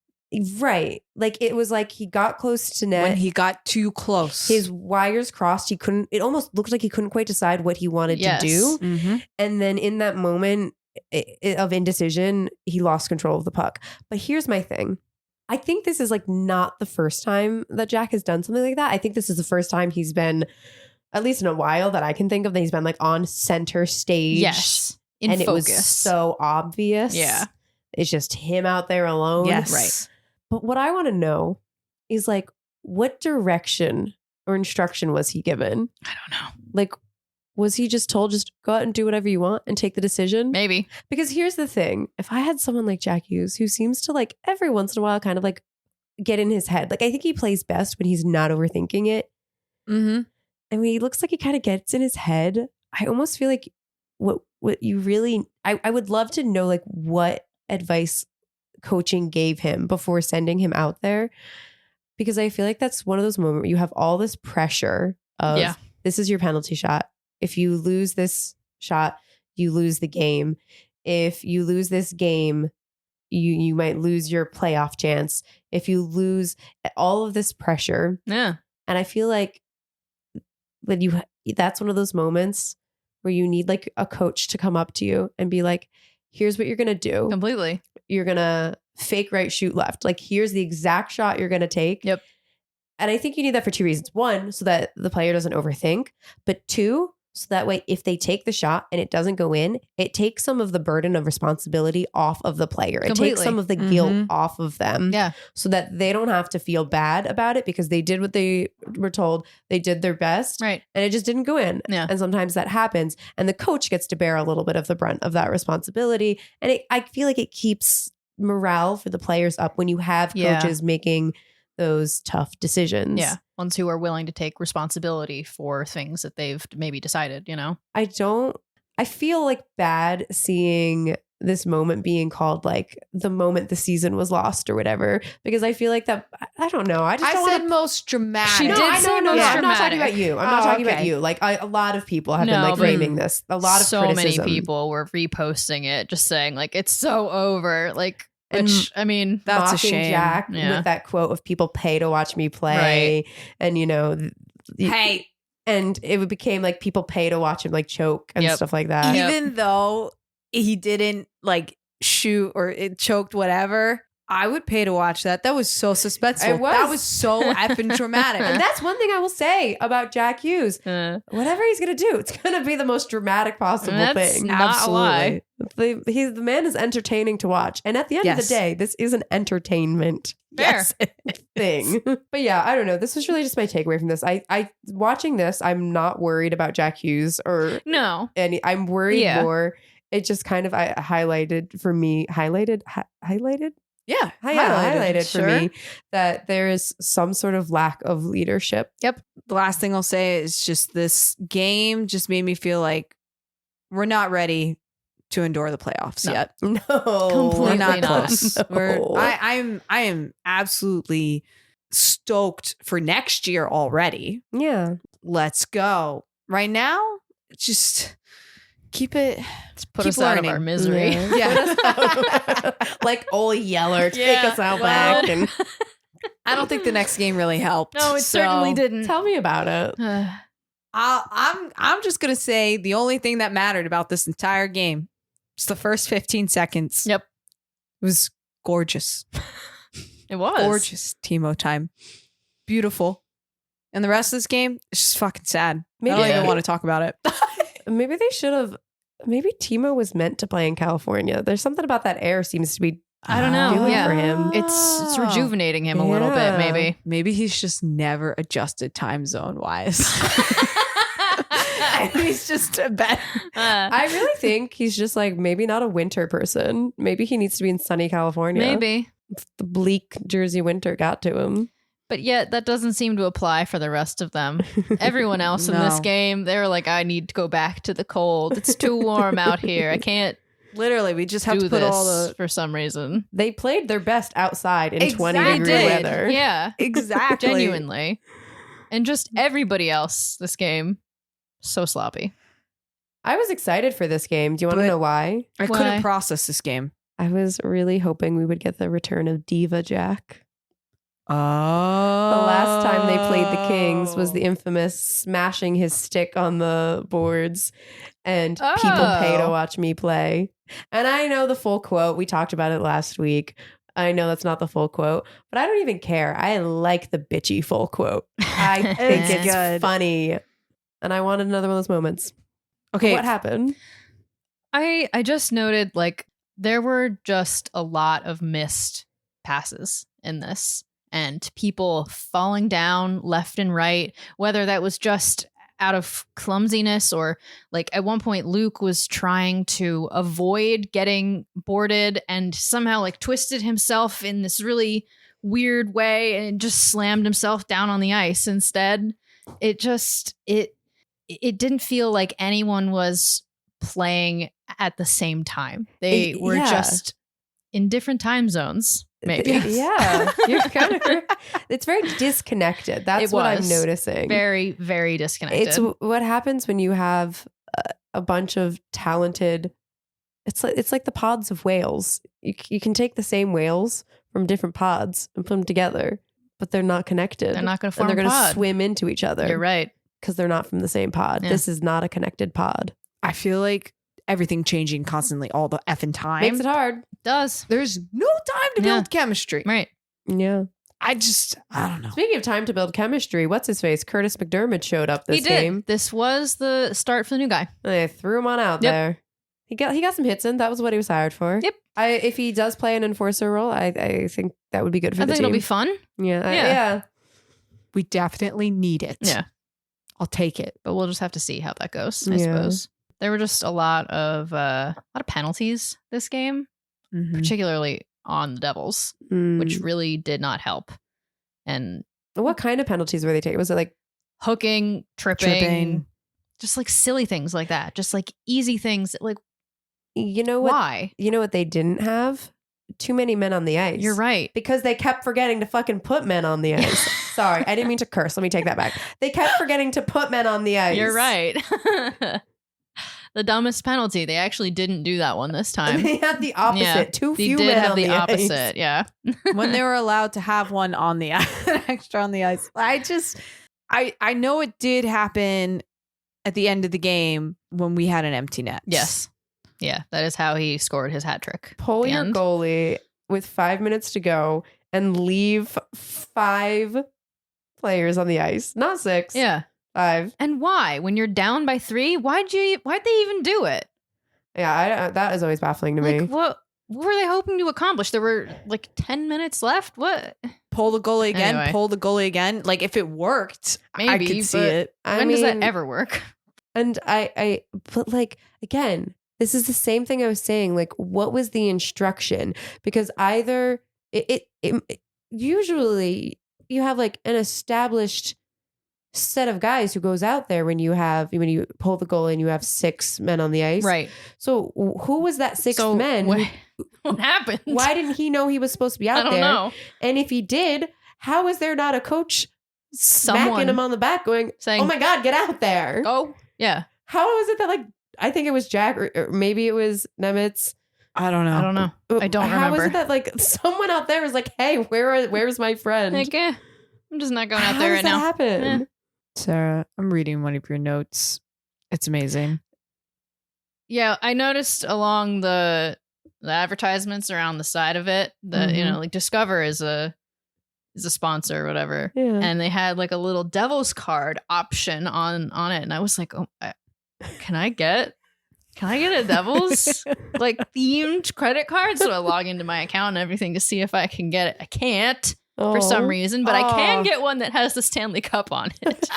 Right. Like it was like he got close to net. When he got too close. His wires crossed. It almost looked like he couldn't quite decide what he wanted to do. Mm-hmm. And then in that moment of indecision, he lost control of the puck. But here's my thing. I think this is like not the first time that Jack has done something like that. I think this is the first time he's been, at least in a while that I can think of, that he's been like on center stage. Yes. In and focus. it was so obvious. Yeah. It's just him out there alone. Yes. Right. But what I want to know is like, what direction or instruction was he given? I don't know. Like, was he just told, just go out and do whatever you want and take the decision? Maybe. Because here's the thing. If I had someone like Jack Hughes, who seems to like every once in a while kind of like get in his head. Like I think he plays best when he's not overthinking it. Mm-hmm. And when he looks like he kind of gets in his head, I almost feel like what you really, I would love to know like what advice coaching gave him before sending him out there. Because I feel like that's one of those moments where you have all this pressure of this is your penalty shot. If you lose this shot, you lose the game. If you lose this game, you might lose your playoff chance. If you lose all of this pressure. Yeah. And I feel like when that's one of those moments where you need like a coach to come up to you and be like, here's what you're going to do. Completely. You're going to fake right, shoot left. Like here's the exact shot you're going to take. Yep. And I think you need that for two reasons. One, so that the player doesn't overthink. But two, so that way, if they take the shot and it doesn't go in, it takes some of the burden of responsibility off of the player. It takes some of the guilt off of them. Yeah. So that they don't have to feel bad about it because they did what they were told. They did their best. Right. And it just didn't go in. Yeah. And sometimes that happens. And the coach gets to bear a little bit of the brunt of that responsibility. And I feel like it keeps morale for the players up when you have coaches making those tough decisions. Yeah. Ones who are willing to take responsibility for things that they've maybe decided, you know? I feel like bad seeing this moment being called like the moment the season was lost or whatever, because I feel like that, I don't know. I said most dramatic. She did say most I'm not talking dramatic. about you. I'm not talking about you. Like a lot of people have been like framing this. A lot of so criticism. many people were reposting it, just saying like, it's so over. Like, which, I mean, that's a mocking shame. Jack with that quote of people pay to watch me play. Right. And, you know, hey. And it became like people pay to watch him like choke and stuff like that. Even though he didn't like shoot or it choked, whatever, I would pay to watch that. That was so suspenseful. That was so effing dramatic. And that's one thing I will say about Jack Hughes. Whatever he's going to do, it's going to be the most dramatic possible thing. Not a lie. The man is entertaining to watch. And at the end of the day, this is an entertainment thing. But yeah, I don't know. This was really just my takeaway from this. I watching this, I'm not worried about Jack Hughes or any. I'm worried more. It just kind of highlighted for me. Highlighted for me that there is some sort of lack of leadership. Yep. The last thing I'll say is just this game just made me feel like we're not ready to endure the playoffs yet. No, completely we're not not. close. No. I am absolutely stoked for next year already. Yeah, let's go. Right now, just keep it. Put us out of our misery. Yeah. Like old Yeller, take us out back. And I don't think the next game really helped. No, it certainly didn't. Tell me about it. I'm just gonna say the only thing that mattered about this entire game was the first 15 seconds. Yep, it was gorgeous. It was gorgeous. Timo time, beautiful. And the rest of this game, it's just fucking sad. I don't even want to talk about it. Maybe they should have. Maybe Timo was meant to play in California. There's something about that air seems to be. I don't know. Doing for him. It's rejuvenating him a little bit. Maybe he's just never adjusted time zone wise. He's just a better. I really think he's just like maybe not a winter person. Maybe he needs to be in sunny California. Maybe the bleak Jersey winter got to him. But yet that doesn't seem to apply for the rest of them. Everyone else in this game, they were like, I need to go back to the cold. It's too warm out here. I can't. Literally, we just have to put all the. For some reason, they played their best outside in 20-degree weather. Yeah, exactly. Genuinely. And just everybody else this game, so sloppy. I was excited for this game. Do you want to know why? I couldn't process this game. I was really hoping we would get the return of Diva Jack. Oh. The last time they played the Kings was the infamous smashing his stick on the boards and people pay to watch me play. And I know the full quote. We talked about it last week. I know that's not the full quote, but I don't even care. I like the bitchy full quote. I think it's good. Funny. And I wanted another one of those moments. Okay. What happened? I just noted like there were just a lot of missed passes in this. And people falling down left and right, whether that was just out of clumsiness, or like at one point Luke was trying to avoid getting boarded and somehow like twisted himself in this really weird way and just slammed himself down on the ice instead. It didn't feel like anyone was playing at the same time. They were just in different time zones. Maybe. Yeah. You're kind of it's very disconnected. That's what I'm noticing. Very, very disconnected. It's what happens when you have a bunch of talented, it's like the pods of whales. You can take the same whales from different pods and put them together, but they're not connected. They're not going to form and they're a going to pod. swim into each other. You're right. Because they're not from the same pod. Yeah. This is not a connected pod. I feel like everything changing constantly all the effing time. Makes it hard. Does. There's no time to build chemistry. Right. Yeah. I don't know. Speaking of time to build chemistry, what's his face? Curtis McDermott showed up this He did. game. This was the start for the new guy. They threw him on out there. He got some hits in. That was what he was hired for. Yep. If he does play an enforcer role, I think that would be good for the team. I think it'll be fun. Yeah. We definitely need it. Yeah. I'll take it. But we'll just have to see how that goes, I suppose. There were just a lot of penalties this game, particularly on the Devils, which really did not help. And what kind of penalties were they taking? Was it like hooking, tripping, just like silly things like that? Just like easy things. Like, you know what? Why? You know what they didn't have? Too many men on the ice. You're right. Because they kept forgetting to fucking put men on the ice. Sorry, I didn't mean to curse. Let me take that back. They kept forgetting to put men on the ice. You're right. The dumbest penalty. They actually didn't do that one this time. They had the opposite. Yeah, Too they few did men have on the ice. opposite. Yeah. When they were allowed to have one on the ice, extra on the ice. I know it did happen at the end of the game when we had an empty net. Yes. Yeah, that is how he scored his hat trick. Pull your goalie with 5 minutes to go and leave 5 players on the ice. Not 6. Yeah. 5. And why? When you're down by 3, why'd they even do it? Yeah, that is always baffling to me. What were they hoping to accomplish? There were like 10 minutes left. What? Pull the goalie again. Anyway. Pull the goalie again. Like if it worked, Maybe, I could see it. When does that ever work? And but like, again, this is the same thing I was saying. Like, what was the instruction? Because either it usually you have like an established set of guys who goes out there when you pull the goal and you have 6 men on the ice. Right. So who was that 6th man? What happened? Why didn't he know he was supposed to be out there? I don't know. And if he did, how is there not a coach smacking him on the back going, saying, "Oh my God, get out there." Oh, yeah. How was it that like, I think it was Jack or maybe it was Nemitz. I don't know. I don't remember. How is it that like someone out there was like, "Hey, where's my friend?" Like, I'm just not going out How there does right that now. happen? Sarah, I'm reading one of your notes. It's amazing. Yeah, I noticed along the advertisements around the side of it that like Discover is a sponsor or whatever, and they had like a little Devil's card option on it, and I was like, "Oh, can I get a Devils like themed credit card?" So I log into my account and everything to see if I can get it. I can't. For some reason, but I can get one that has the Stanley Cup on it.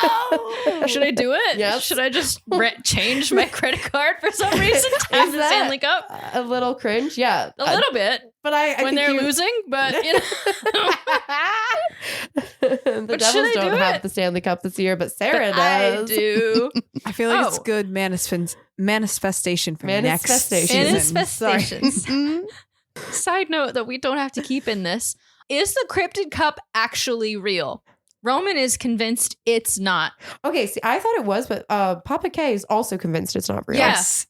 Should I do it? Yes. Should I just change my credit card for some reason to have the Stanley Cup? A little cringe, yeah, A little bit. But I when think they're losing, but you know. The But Devils should I don't do have it? the Stanley Cup this year, but Sarah But I does. do. I feel like it's good manifestation for next season. Manifestations. Side note that we don't have to keep in this. Is the Cryptid Cup actually real? Roman is convinced it's not. Okay, see, I thought it was, but Papa K is also convinced it's not real. Yes,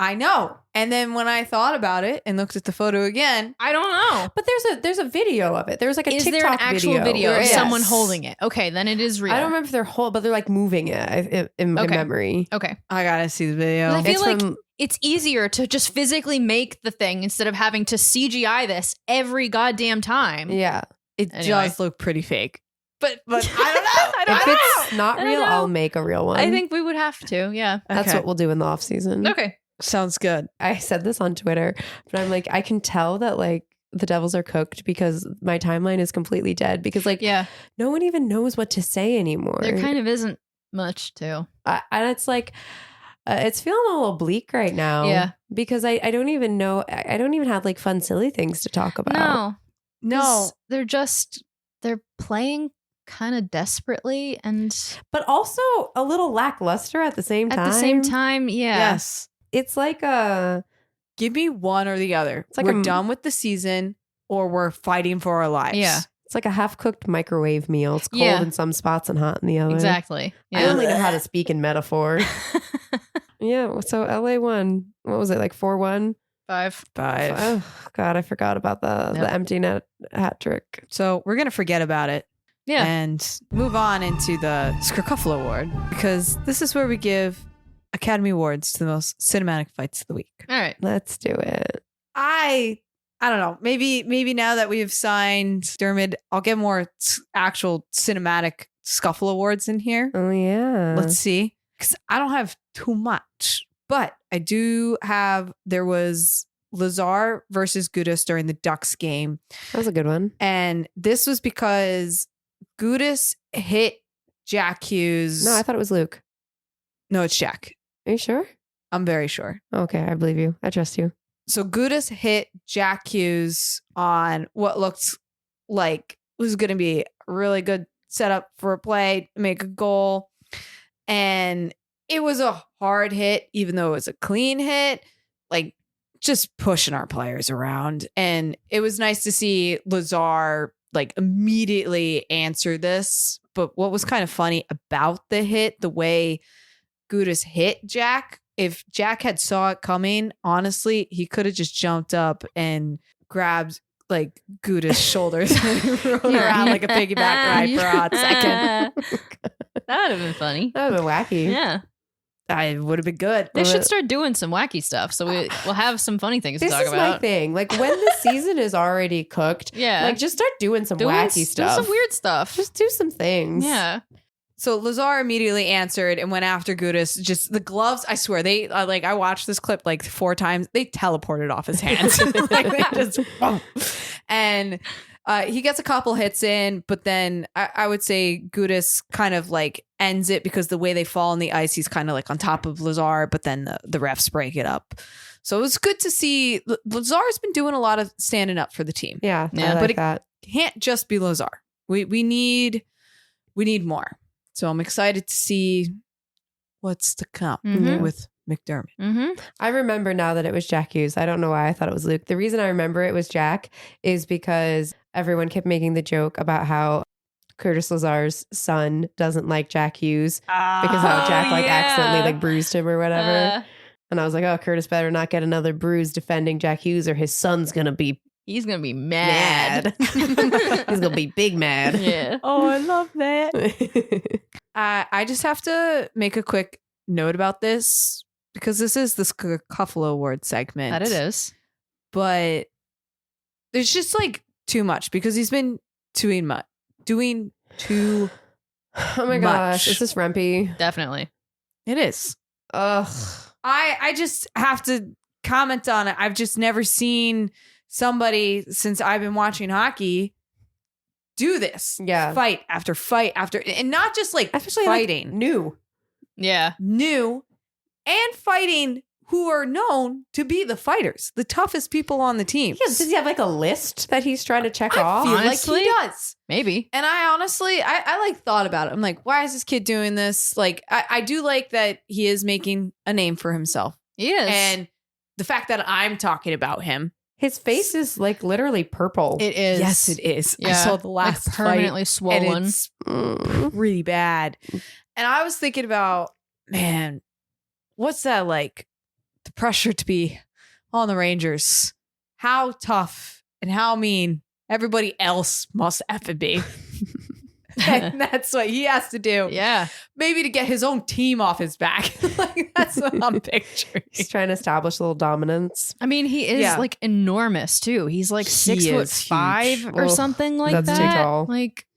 I know. And then when I thought about it and looked at the photo again, I don't know. But there's a video of it. There's like a Is TikTok there an actual video of Yes. someone holding it? Okay, then it is real. I don't remember if they're but they're like moving it in memory. Okay. I gotta see the video. I feel It's like from- it's easier to just physically make the thing instead of having to CGI this every goddamn time. Yeah. It Anyway. does look pretty fake. But I don't know. If it's not I don't real, know. I'll make a real one. I think we would have to. Yeah. that's Okay. what we'll do in the off season. Okay. Sounds good. I said this on Twitter, but I'm like, I can tell that like the Devils are cooked because my timeline is completely dead because like Yeah. no one even knows what to say anymore. There kind of isn't Much too. And it's like, it's feeling a little bleak right now. Yeah. Because I don't even know. I don't even have like fun, silly things to talk about. No. They're playing kind of desperately but also a little lackluster at the same time. At the same time, yeah. Yes. It's like give me one or the other. It's like we're done with the season or we're fighting for our lives. Yeah. It's like a half-cooked microwave meal. It's cold in some spots and hot in the other. Exactly. Yeah. I only know how to speak in metaphor. Yeah. So LA won. What was it, like 4-1? 5. Oh God, I forgot about the empty net hat trick. So we're gonna forget about it. Yeah. And move on into the Skrkuffle Award, because this is where we give Academy Awards to the most cinematic fights of the week. All right. Let's do it. I don't know. Maybe now that we've signed Dermot, I'll get more actual cinematic scuffle awards in here. Oh yeah. Let's see. Because I don't have too much. But I do have, there was Lazar versus Gudis during the Ducks game. That was a good one. And this was because Gudis hit Jack Hughes. No, I thought it was Luke. No, it's Jack. Are you sure? I'm very sure. Okay, I believe you. I trust you. So Gudis hit Jack Hughes on what looked like was going to be a really good setup for a play, make a goal. And it was a hard hit, even though it was a clean hit, like just pushing our players around. And it was nice to see Lazar like immediately answer this. But what was kind of funny about the hit, the way Gudis hit Jack, if Jack had saw it coming, honestly, he could have just jumped up and grabbed like Gudis' shoulders and rode around like a piggyback ride for a hot second. That would have been funny. That would have been wacky. Yeah. I would have been good. They should start doing some wacky stuff so we'll have some funny things to talk about. This is my thing. Like when the season is already cooked, like just start doing some wacky stuff. Do some weird stuff. Just do some things. Yeah. So Lazar immediately answered and went after Gudis. Just the gloves, I swear, they like I watched this clip like 4 times. They teleported off his hands. Like, they just, and he gets a couple hits in, but then I would say Gudis kind of like ends it because the way they fall on the ice, he's kind of like on top of Lazar, but then the refs break it up. So it was good to see. Lazar's been doing a lot of standing up for the team. Yeah, I like but that. It can't just be Lazar. We need more. So I'm excited to see what's to come with McDermott. Mm-hmm. I remember now that it was Jack Hughes. I don't know why I thought it was Luke. The reason I remember it was Jack is because everyone kept making the joke about how Curtis Lazar's son doesn't like Jack Hughes because how Jack accidentally like bruised him or whatever. And I was like, oh, Curtis better not get another bruise defending Jack Hughes or his son's going to be He's going to be mad. He's going to be big mad. Yeah. Oh, I love that. I just have to make a quick note about this because this is the Skrkuffle Award segment. That it is. But there's just like too much because he's been doing too Oh my gosh. Is this Rempy? Definitely. It is. Ugh. I just have to comment on it. I've just never seen somebody since I've been watching hockey do this. Yeah. Fight after fight after, and not just like especially fighting. Like new And fighting who are known to be the fighters, the toughest people on the team. Yeah, does he have like a list that he's trying to check off? I feel Honestly, like he does. Maybe. And I honestly, I like thought about it. I'm like, why is this kid doing this? Like, I do like that he is making a name for himself. He is. And the fact that I'm talking about him. His face is like literally purple. It is. Yes, it is. Yeah. I saw the last like permanently fight, swollen. and it's really bad. And I was thinking about, man, what's that like? The pressure to be on the Rangers. How tough and how mean everybody else must effing be. And that's what he has to do. Yeah. Maybe to get his own team off his back. Like, that's what I'm picturing. He's trying to establish a little dominance. I mean, he is like enormous too. He's like 6'5" or something like that. That's too tall. Like,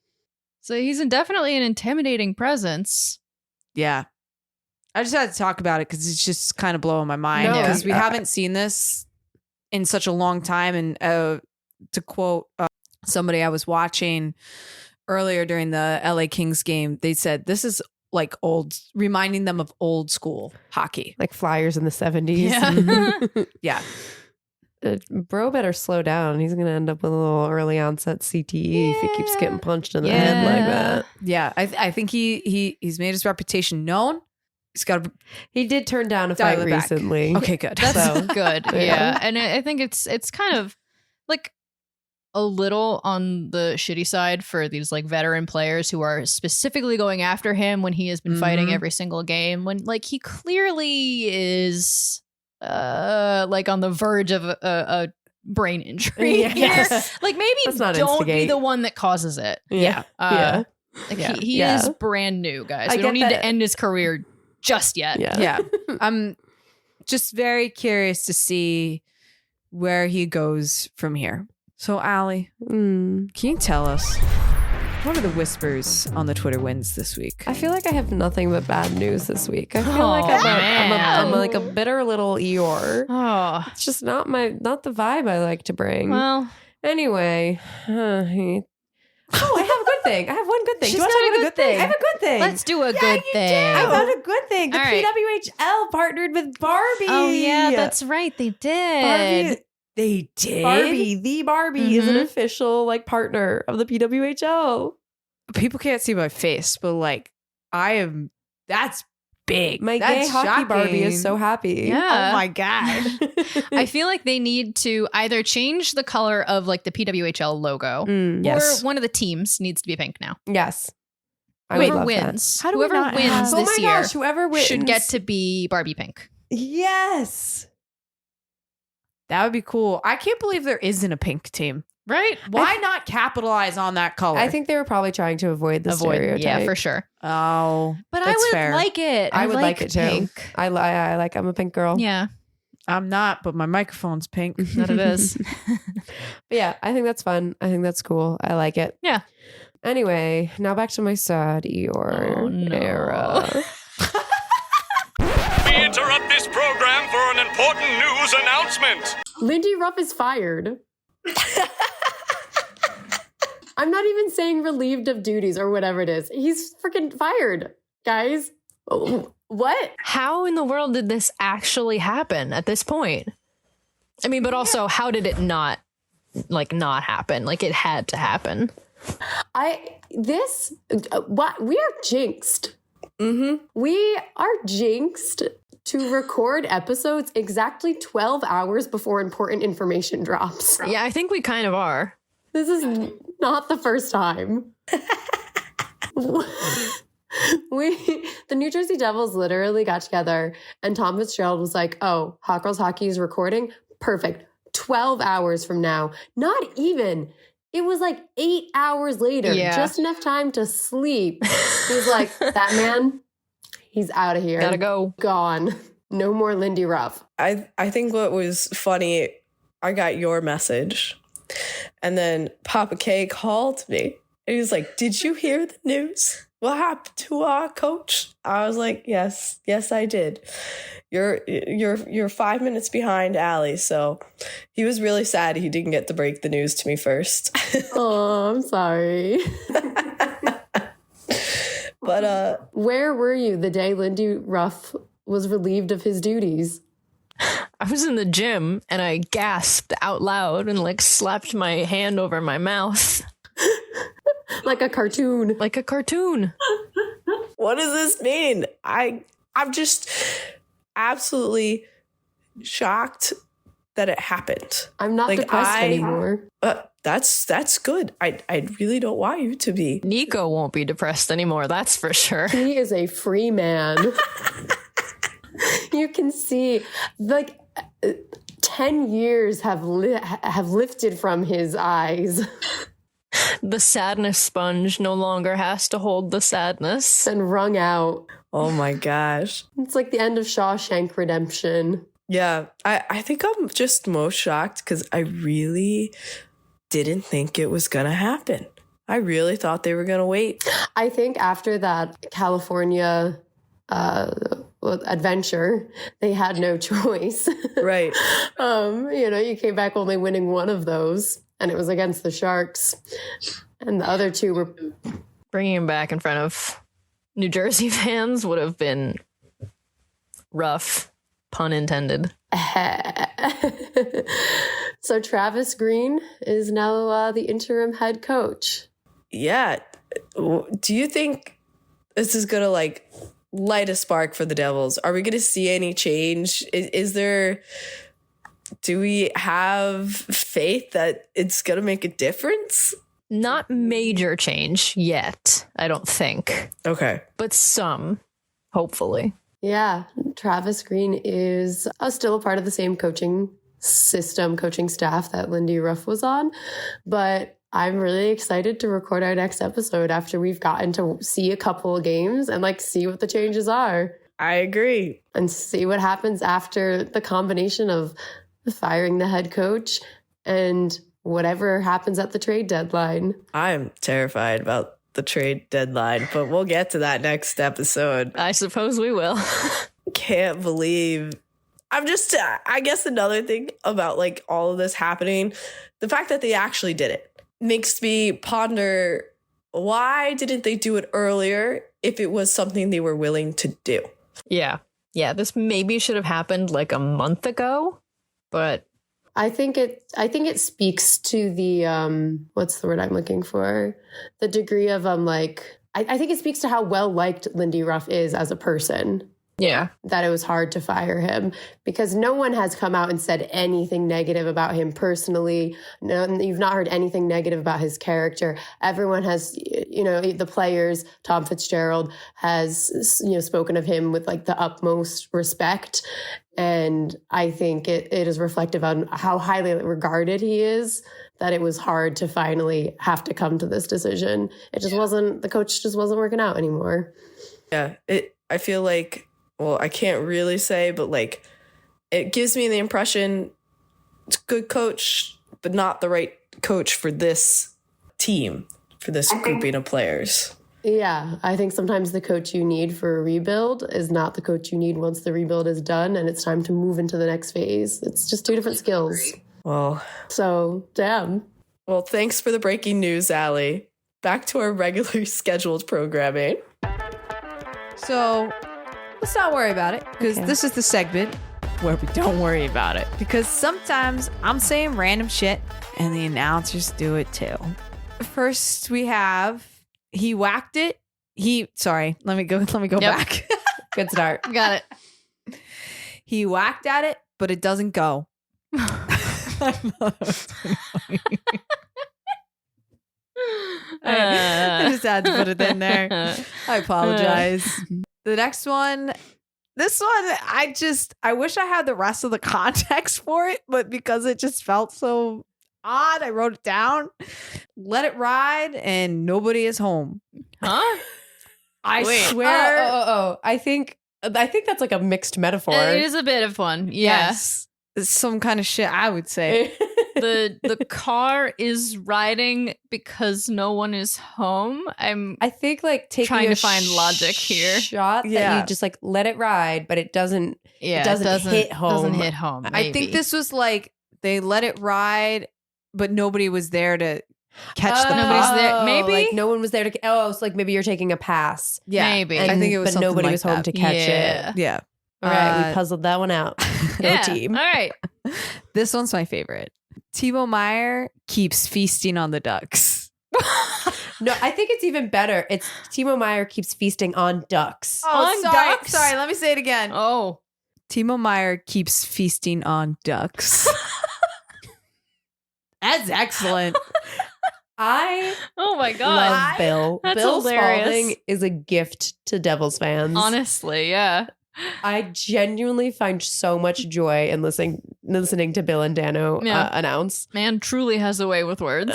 so he's definitely an intimidating presence. Yeah. I just had to talk about it because it's just kind of blowing my mind because we haven't seen this in such a long time. And to quote somebody I was watching earlier during the LA Kings game, they said this is like reminding them of old school hockey. Like Flyers in the 70s. Yeah. Yeah. Bro better slow down. He's going to end up with a little early onset CTE if he keeps getting punched in the head like that. Yeah. I think he's made his reputation known. He did turn down a fight recently. Okay, good. That's good. Yeah. And I think it's kind of like a little on the shitty side for these like veteran players who are specifically going after him when he has been fighting every single game, when like he clearly is like on the verge of a brain injury. Yes. Like maybe don't be the one that causes it. Yeah. Like he is brand new, guys. We don't need to end his career just yet. Yeah. I'm just very curious to see where he goes from here. So, Allie, can you tell us, what are the whispers on the Twitter wins this week? I feel like I have nothing but bad news this week. I feel like I'm like a bitter little Eeyore. Oh, It's just not the vibe I like to bring. well, Anyway. I have a good thing. I have one good thing. She's Do you want to got talk a about good thing. I have a good thing. let's do a good thing. I found a good thing. The All right. PWHL partnered with Barbie. Oh yeah, that's right. They did. Barbie. They did. Barbie is an Mhm. official like partner of the PWHL. People can't see my face, but like, that's big. My That's gay hockey shocking. Barbie is so happy. Yeah. Oh my God. I feel like they need to either change the color of like the PWHL logo, Yes. or one of the teams needs to be pink now. Yes. I would Whoever love that. wins, How do we whoever not wins have- Oh this my year gosh, whoever wins should get to be Barbie pink. Yes. That would be cool. I can't believe there isn't a pink team. Right? Why not capitalize on that color? I think they were probably trying to avoid the stereotype. Yeah, for sure. Oh, But I that's would fair. like it. I would like it too. pink. I'm a pink girl. Yeah, I'm not, but my microphone's pink. that it is. But yeah, I think that's fun. I think that's cool. I like it. Yeah. Anyway, now back to my sad Eeyore Oh, no. era. We interrupt this program for an important news announcement. Lindy Ruff is fired. I'm not even saying relieved of duties or whatever it is. He's freaking fired, guys. Oh, what? How in the world did this actually happen at this point? I mean, but also, how did it not happen? Like, it had to happen. What? We are jinxed. Mm-hmm. We are jinxed to record episodes exactly 12 hours before important information drops. Yeah, I think we kind of are. This is not the first time. The New Jersey Devils literally got together and Tom Fitzgerald was like, oh, Hot Girls Hockey is recording? Perfect. 12 hours from now. Not even. It was like 8 hours later. Yeah. Just enough time to sleep. He's like, that man, he's out of here. Gotta go. Gone. No more Lindy Ruff. I think what was funny, I got your message, and then Papa K called me, and he was like, "Did you hear the news? What happened to our coach?" I was like, "Yes, I did. You're 5 minutes behind Allie." So he was really sad he didn't get to break the news to me first. Oh, I'm sorry. But Where were you the day Lindy Ruff was relieved of his duties? I was in the gym and I gasped out loud and like slapped my hand over my mouth. Like a cartoon. Like a cartoon. what does this mean? I'm just absolutely shocked that it happened. I'm not depressed anymore. That's good. I really don't want you to be. Nico won't be depressed anymore, that's for sure. He is a free man. You can see, like, 10 years have lifted from his eyes. The sadness sponge no longer has to hold the sadness. And wrung out. Oh my gosh. It's like the end of Shawshank Redemption. Yeah, I think I'm just most shocked because I really didn't think it was going to happen. I really thought they were going to wait. I think after that California adventure, they had no choice. Right. You came back only winning one of those, and it was against the Sharks. And the other two were... Bringing him back in front of New Jersey fans would have been rough, pun intended. So Travis Green is now the interim head coach. Yeah. Do you think this is going to like light a spark for the Devils? Are we going to see any change? Do we have faith that it's going to make a difference? Not major change yet, I don't think. Okay. But some, hopefully. Yeah, Travis Green is still a part of the same coaching staff that Lindy Ruff was on. But I'm really excited to record our next episode after we've gotten to see a couple of games and like see what the changes are. I agree. And see what happens after the combination of firing the head coach and whatever happens at the trade deadline. I'm terrified about the trade deadline, but we'll get to that next episode. I suppose we will. Can't believe. I guess another thing about like all of this happening, the fact that they actually did it makes me ponder, why didn't they do it earlier if it was something they were willing to do? Yeah. Yeah, this maybe should have happened like a month ago, but I think it speaks to the what's the word I'm looking for? The degree of I think it speaks to how well liked Lindy Ruff is as a person. Yeah. That it was hard to fire him because no one has come out and said anything negative about him personally. No, you've not heard anything negative about his character. Everyone has, the players, Tom Fitzgerald has, spoken of him with like the utmost respect. And I think it is reflective on how highly regarded he is, that it was hard to finally have to come to this decision. It just wasn't, the coach just wasn't working out anymore. Yeah, I feel like, well, I can't really say, but like it gives me the impression it's a good coach, but not the right coach for this team, for this grouping of players. Yeah, I think sometimes the coach you need for a rebuild is not the coach you need once the rebuild is done and it's time to move into the next phase. It's just two different skills. Well, so damn. Well, thanks for the breaking news, Allie. Back to our regularly scheduled programming. So let's not worry about it, because this is the segment where we don't worry about it. Because sometimes I'm saying random shit and the announcers do it too. First we have, he whacked it. Let me go back. Good start. Got it. He whacked at it, but it doesn't go. I just had to put it in there. I apologize. The next one, I wish I had the rest of the context for it, but because it just felt so odd, I wrote it down. Let it ride and nobody is home. Huh? I swear. I think that's like a mixed metaphor. It is a bit of one. Yeah. Yes. It's some kind of shit, I would say. The car is riding because no one is home. I think like taking trying to find logic here. Shot that you just like let it ride, but it doesn't. Yeah, it doesn't hit home. Doesn't hit home. Maybe. I think this was like they let it ride, but nobody was there to catch the nobody's puck. there. Maybe like no one was there to. Oh, so like maybe you're taking a pass. Yeah, maybe. I think it was, but nobody like was home that. to catch it. Yeah. All right, we puzzled that one out. Go team. All right. This one's my favorite. Timo Meier keeps feasting on the Ducks. No, I think it's even better. It's Timo Meier keeps feasting on Ducks. On Ducks? Sorry, let me say it again. Oh. Timo Meier keeps feasting on Ducks. That's excellent. Oh my God. Love Bill. That's Bill hilarious. Spalding is a gift to Devils fans. Honestly, yeah. I genuinely find so much joy in listening to Bill and Dano announce. Man truly has a way with words.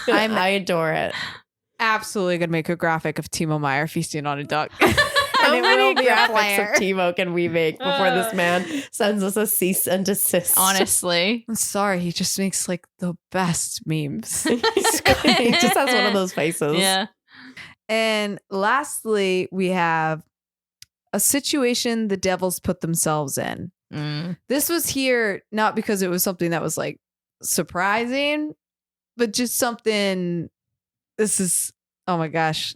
I adore it. Absolutely gonna make a graphic of Timo Meier feasting on a duck. How it many will be a graphics player. of Timo can we make before this man sends us a cease and desist? Honestly. I'm sorry, he just makes like the best memes. He just has one of those faces. Yeah. And lastly, we have a situation the Devils put themselves in. This was here not because it was something that was like surprising, but just something. This is, oh my gosh,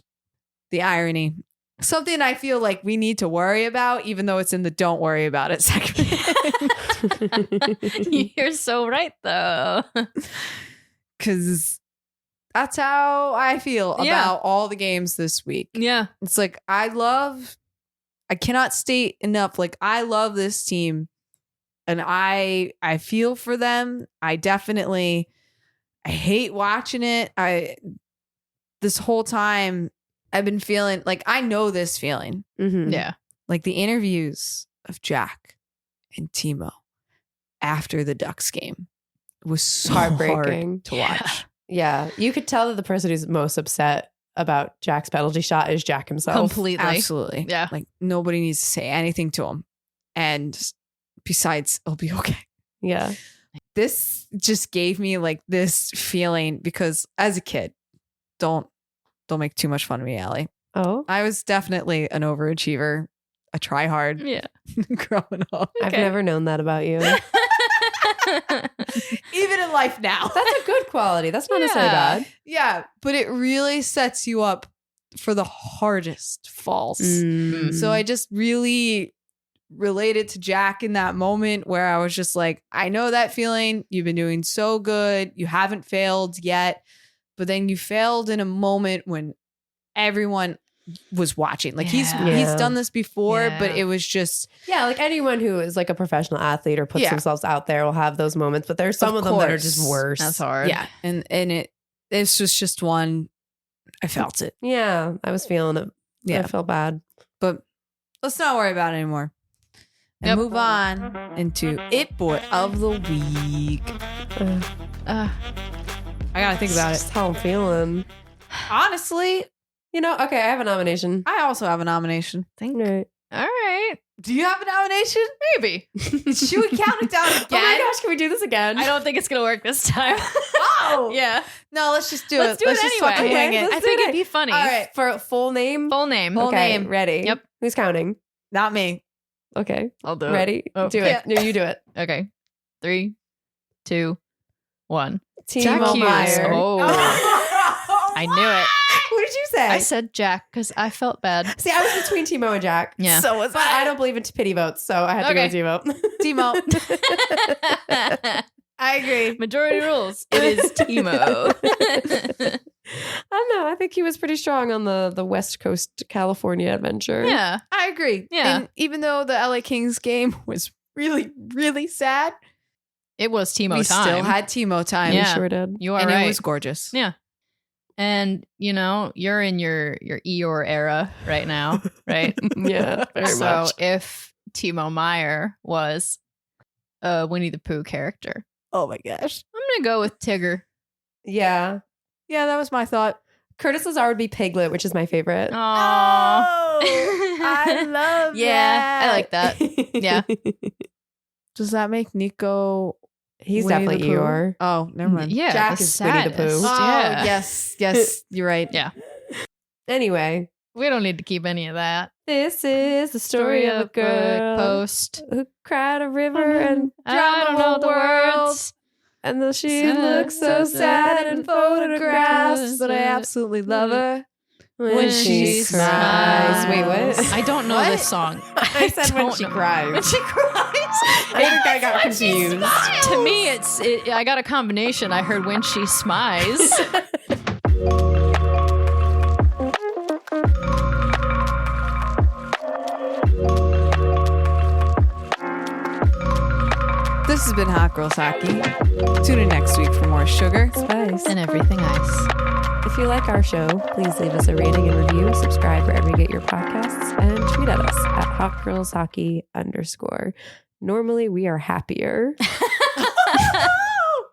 the irony. something I feel like we need to worry about, even though it's in the don't worry about it section. You're so right, though. Because that's how I feel about all the games this week. Yeah. It's like, I cannot state enough, like, I love this team and I feel for them. I hate watching it. This whole time I've been feeling like I know this feeling. Mm-hmm. Yeah. Like the interviews of Jack and Timo after the Ducks game was so Heartbreaking hard to watch. Yeah. You could tell that the person who's most upset about Jack's penalty shot is Jack himself. Completely. Absolutely. Yeah. Like nobody needs to say anything to him. And besides, it'll be okay. Yeah. This just gave me like this feeling because as a kid, don't make too much fun of me, Allie. Oh, I was definitely an overachiever, a tryhard Yeah. growing up. I've never known that about you. Even in life now. That's a good quality. That's not necessarily bad. Yeah, but it really sets you up for the hardest falls. Mm. So I just really related to Jack in that moment where I was just like, I know that feeling. You've been doing so good. You haven't failed yet. But then you failed in a moment when everyone was watching. Like he's done this before, but it was just like anyone who is like a professional athlete or puts themselves out there will have those moments. But there's some of them that are just worse. That's hard. Yeah, and this was just one. I felt it. Yeah, I was feeling it. Yeah, I felt bad. But let's not worry about it anymore. And move on into It Boy of the Week. I gotta think about it. Just how I'm feeling. Honestly, okay, I have a nomination. I also have a nomination. Right. All right. Do you have a nomination? Maybe. Should we count it down again? Oh my gosh, can we do this again? I don't think it's going to work this time. Oh! Yeah. No, let's just do Let's it. do it Let's just anyway. fucking wing it. Let's I do think it. it'd be funny. All right. For full name? Full name. Okay, name. ready? Yep. Who's counting? Not me. Okay. I'll do it. Ready? Oh. Do it. No, you do it. Okay. 3, 2, 1. Timo Hughes. Meyer. Oh. I knew it. What did you say? I said Jack because I felt bad. See, I was between Timo and Jack. Yeah. So was But I don't believe in pity votes, so I had to go with Timo. Timo. I agree. Majority rules. It is Timo. I don't know. I think he was pretty strong on the West Coast California adventure. Yeah. I agree. Yeah. And even though the LA Kings game was really, really sad, It was Timo we time. still had Timo time. Yeah. We sure did. You are And right. it was gorgeous. Yeah. And you're in your Eeyore era right now, right? Yeah, very so much. if Timo Meyer was a Winnie the Pooh character, Oh my gosh. I'm gonna go with Tigger. Yeah. Yeah, that was my thought. Curtis Lazar would be Piglet, which is my favorite. Aww. I love Yeah, I like that. Yeah. Does that make Nico? He's Winnie definitely the Pooh? Eeyore. Oh, never mind. Yeah, Jack the is Winnie the Pooh. saddest. Oh, Yeah. yes, you're right. Yeah. Anyway, We don't need to keep any of that. this is the story of a girl post. who cried a river and I don't know the words. and though she looks so sad in photographs, but I absolutely love her. when she cries. Wait, what? I don't know this song. I said when don't she know. cries. When she cries. I think I got confused. To me, I got a combination. I heard when she smiles. This has been Hot Girls Hockey. Tune in next week for more sugar. Spice. And everything ice. If you like our show, please leave us a rating and review, subscribe wherever you get your podcasts, and tweet at us at hotgirlshockey_. Normally, we are happier.